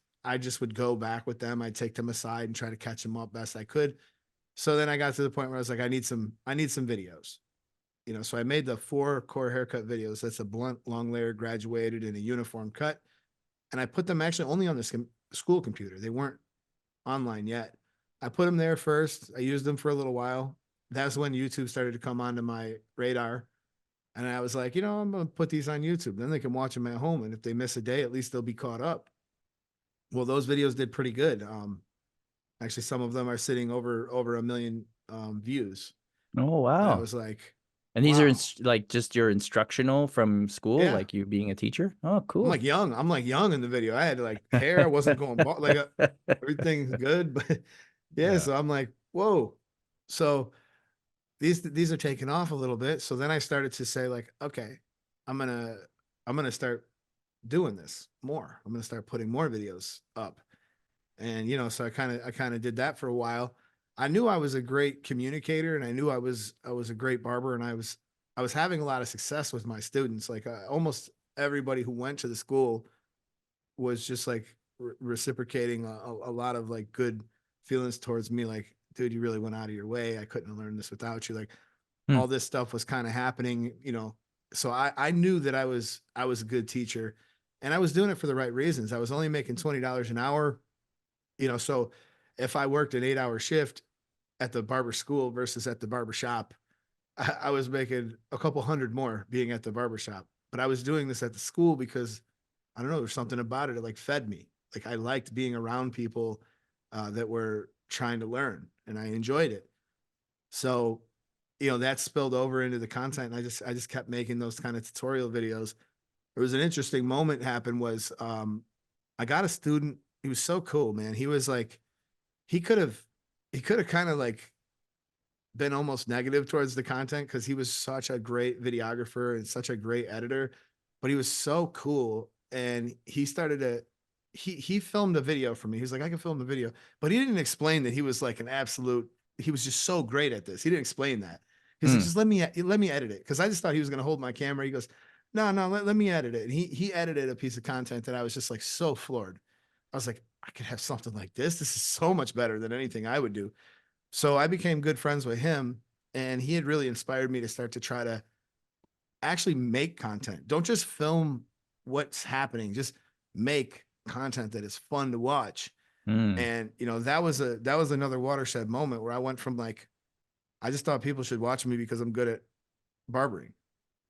would go back with them. I'd take them aside and try to catch them up best I could. So then I got to the point where I was like, I need some videos. So I made the 4 core haircut videos. That's a blunt, long layer, graduated in a uniform cut. And I put them actually only on the school computer. They weren't online yet. I put them there first. I used them for a little while. That's when YouTube started to come onto my radar. And I was like, I'm going to put these on YouTube. Then they can watch them at home. And if they miss a day, at least they'll be caught up. Well, those videos did pretty good. Actually, some of them are sitting over a million views.
Oh,
And I
wow.
was like,
And these are
wow.
like just your instructional from school,
Yeah.
like you being a teacher? Oh,
I'm
cool.
like young. I'm like young in the video. I had like hair. I wasn't going bald. Like everything's good. But yeah,
Yeah.
so I'm like, whoa. So these are taking off a little bit. So then I started to say like, okay, I'm gonna I'm gonna start doing this more. I'm gonna start putting more videos up. And so I kind of did that for a while. I knew I was a great communicator, and I knew I was a great barber, and I was having a lot of success with my students. Like almost everybody who went to the school was just like reciprocating a lot of like good feelings towards me. Like, dude, you really went out of your way. I couldn't have learned this without you. Like
Hmm.
all this stuff was kind of happening. So I knew that I was a good teacher, and I was doing it for the right reasons. I was only making $20 an hour. So if I worked an 8-hour shift at the barber school versus at the barber shop, I was making a couple hundred more being at the barber shop. But I was doing this at the school because I don't know, there's something about it. It like fed me. Like I liked being around people that were trying to learn, and I enjoyed it. So, that spilled over into the content, and I just kept making those kind of tutorial videos. There was an interesting moment happened was I got a student. He was so cool, man. He was like, he could have he could have kind of like been almost negative towards the content because he was such a great videographer and such a great editor, but he was so cool. And he filmed a video for me. He was like, I can film the video, but he didn't explain that he was like he was just so great at this. He didn't explain that. He's like,
Hmm.
just let me edit it. Cause I just thought he was going to hold my camera. He goes, no, no, let me edit it. And he edited a piece of content that I was just like so floored. I was like, I could have something like this. This is so much better than anything I would do. So I became good friends with him, and he had really inspired me to start to try to actually make content. Don't just film what's happening, just make content that is fun to watch.
Hmm.
And that was another watershed moment where I went from like I just thought people should watch me because I'm good at barbering.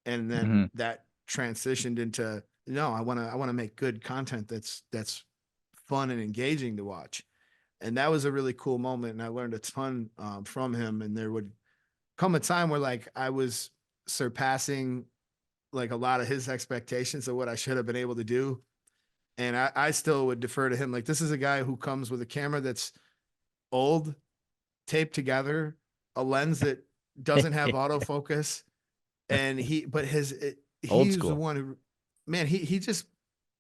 And then
Hmm.
that transitioned into no, I want to make good content that's fun and engaging to watch. And that was a really cool moment, and I learned a ton from him. And there would come a time where like I was surpassing like a lot of his expectations of what I should have been able to do, and I still would defer to him. Like this is a guy who comes with a camera that's old, taped together, a lens that doesn't have autofocus, and
Old
he's the
school.
one who, man, he just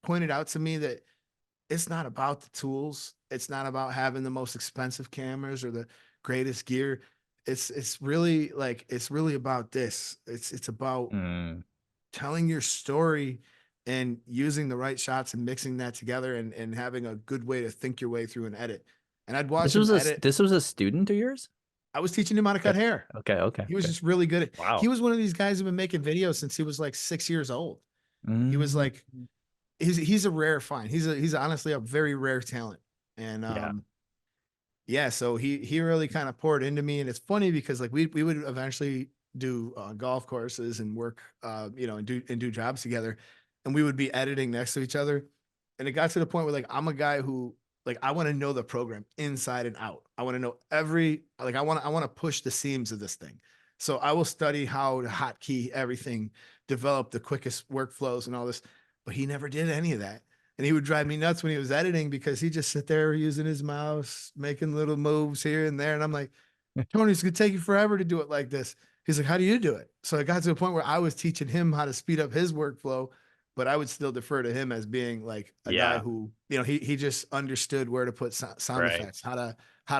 pointed out to me that it's not about the tools. It's not about having the most expensive cameras or the greatest gear. It's really like it's really about this. It's about
Mm.
telling your story and using the right shots and mixing that together and having a good way to think your way through an edit. And I'd watch him edit.
This was a student of yours?
I was teaching him how to cut
Okay.
hair.
Okay. Okay.
He was
Okay.
just really good at. He
Wow.
was one of these guys who've been making videos since he was like 6 years old. He was
Mm.
like, he's a rare find. He's honestly a very rare talent. And
Yeah.
yeah, so he really kind of poured into me, and it's funny because like we would eventually do golf courses and work, and do jobs together, and we would be editing next to each other, and it got to the point where like I'm a guy who like I want to know the program inside and out. I want to know I want to push the seams of this thing. So I will study how to hotkey everything, develop the quickest workflows and all this. But he never did any of that. And he would drive me nuts when he was editing because he just sit there using his mouse, making little moves here and there. And I'm like, Tony, it's gonna take you forever to do it like this. He's like, how do you do it? So it got to a point where I was teaching him how to speed up his workflow, but I would still defer to him as being like a guy
Yeah.
who, he just understood where to put sound
Right.
effects, how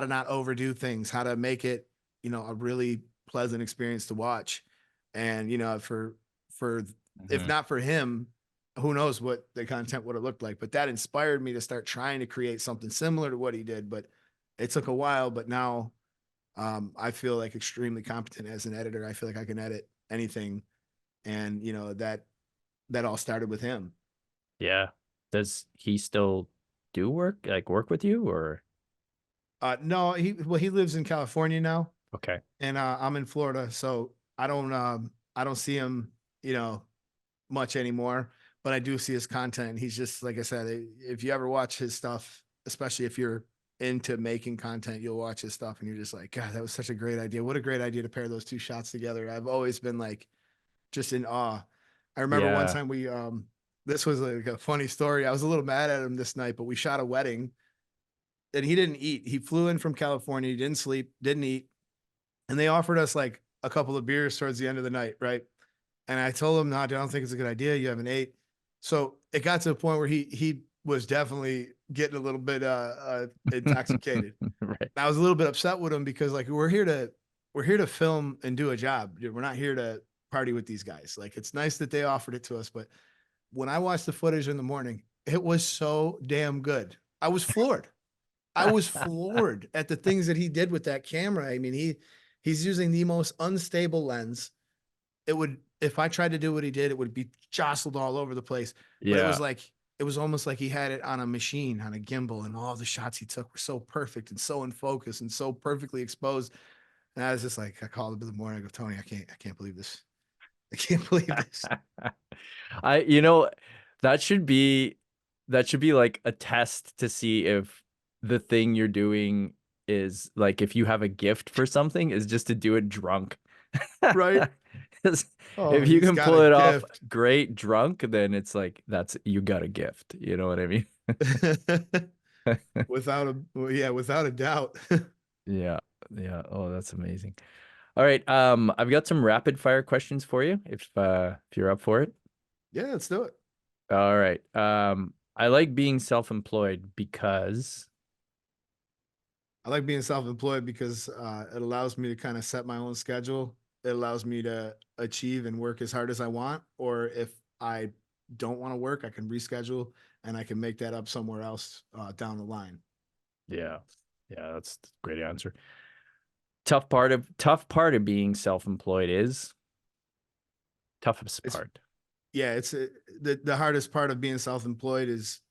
to not overdo things, how to make it, a really pleasant experience to watch. And for if
Mhm.
not for him, who knows what the content would have looked like. But that inspired me to start trying to create something similar to what he did. But it took a while, but now I feel like extremely competent as an editor. I feel like I can edit anything, and that all started with him.
Yeah. Does he still do work with you or?
No, he lives in California now,
Okay.
and I'm in Florida, so I don't see him you know much anymore. But I do see his content. He's just like I said. If you ever watch his stuff, especially if you're into making content, you'll watch his stuff and you're just like, God, that was such a great idea. What a great idea to pair those two shots together. I've always been like just in awe. I remember one
Yeah.
time this was like a funny story. I was a little mad at him this night, but we shot a wedding and he didn't eat. He flew in from California, he didn't sleep, didn't eat. And they offered us like a couple of beers towards the end of the night, right? And I told him, no, I don't think it's a good idea. You haven't ate. So it got to the point where he was definitely getting a little bit intoxicated.
Right.
I was a little bit upset with him because like we're here to film and do a job. Dude. We're not here to party with these guys. Like it's nice that they offered it to us, but when I watched the footage in the morning, it was so damn good. I was floored. I was floored at the things that he did with that camera. I mean, he's using the most unstable lens. It would, if I tried to do what he did, it would be jostled all over the place. But
Yeah.
it was almost like he had it on a machine, on a gimbal, and all the shots he took were so perfect and so in focus and so perfectly exposed. And I was just like, I called him in the morning. I go, Tony, I can't believe this. I can't believe this.
I you know that should be like a test to see if the thing you're doing is like if you have a gift for something is just to do it drunk.
Right?
'Cause
Oh,
if you
he's
can
got
pull
a
it off
gift.
great drunk, then it's like that's you got a gift. You know what I mean?
Without a doubt.
Yeah. Yeah. Oh, that's amazing. All right. I've got some rapid fire questions for you if you're up for it.
Yeah, let's do it.
All right. I like being self-employed because
I like being self-employed because it allows me to kind of set my own schedule. It allows me to achieve and work as hard as I want. Or if I don't want to work, I can reschedule and I can make that up somewhere else down the line.
yeah. Yeah, that's a great answer. Tough part of being self-employed is toughest
It's
part.
yeah, it's the hardest part of being self-employed is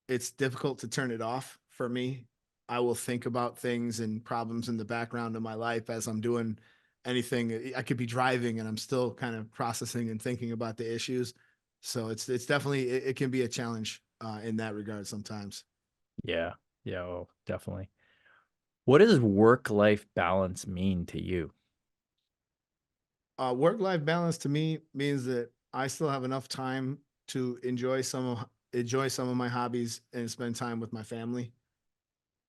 it's difficult to turn it off for me. I will think about things and problems in the background of my life as I'm doing anything. I could be driving and I'm still kind of processing and thinking about the issues. So it's definitely it can be a challenge in that regard sometimes.
Yeah. Yeah, oh, definitely. What does work-life balance mean to you?
Work-life balance to me means that I still have enough time to enjoy some of my hobbies and spend time with my family.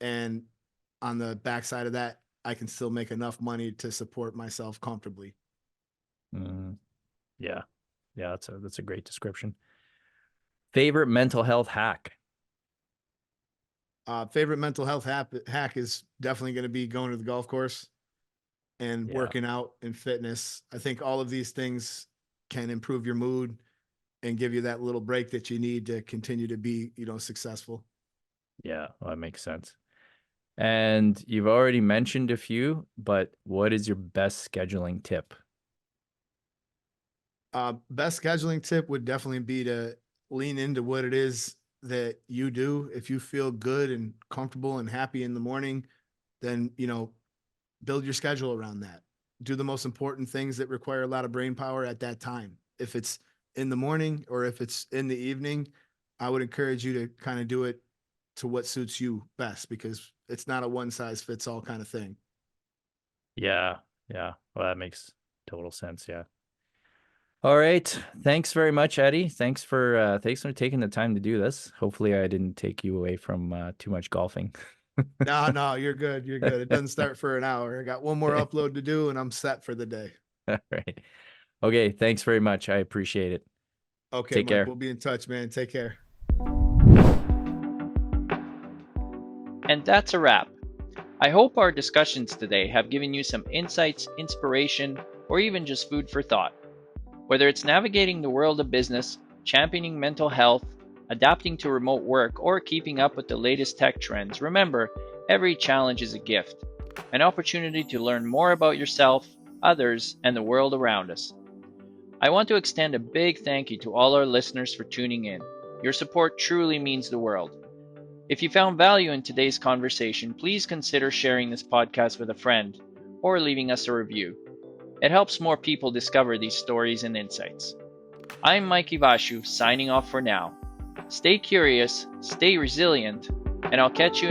And on the backside of that, I can still make enough money to support myself comfortably.
Yeah. That's a great description. Favorite mental health hack?
Favorite mental health hack is definitely going to be going to the golf course and
Yeah.
working out and fitness. I think all of these things can improve your mood and give you that little break that you need to continue to be, successful.
Yeah, well, that makes sense. And you've already mentioned a few, but what is your best scheduling tip?
Best scheduling tip would definitely be to lean into what it is that you do. If you feel good and comfortable and happy in the morning, then, build your schedule around that. Do the most important things that require a lot of brain power at that time. If it's in the morning or if it's in the evening, I would encourage you to kind of do it to what suits you best, because it's not a one size fits all kind of thing.
Yeah. Well, that makes total sense. Yeah. All right. Thanks very much, Eddie. Thanks for taking the time to do this. Hopefully I didn't take you away from too much golfing.
No, you're good. You're good. It doesn't start for an hour. I got one more upload to do and I'm set for the day.
All right. Okay. Thanks very much. I appreciate it.
Okay,
Take
Mike,
care.
we'll be in touch, man. Take care.
And that's a wrap. I hope our discussions today have given you some insights, inspiration, or even just food for thought. Whether it's navigating the world of business, championing mental health, adapting to remote work, or keeping up with the latest tech trends, remember, every challenge is a gift, an opportunity to learn more about yourself, others, and the world around us. I want to extend a big thank you to all our listeners for tuning in. Your support truly means the world. If you found value in today's conversation, please consider sharing this podcast with a friend or leaving us a review. It helps more people discover these stories and insights. I'm Mike Ivashu, signing off for now. Stay curious, stay resilient, and I'll catch you in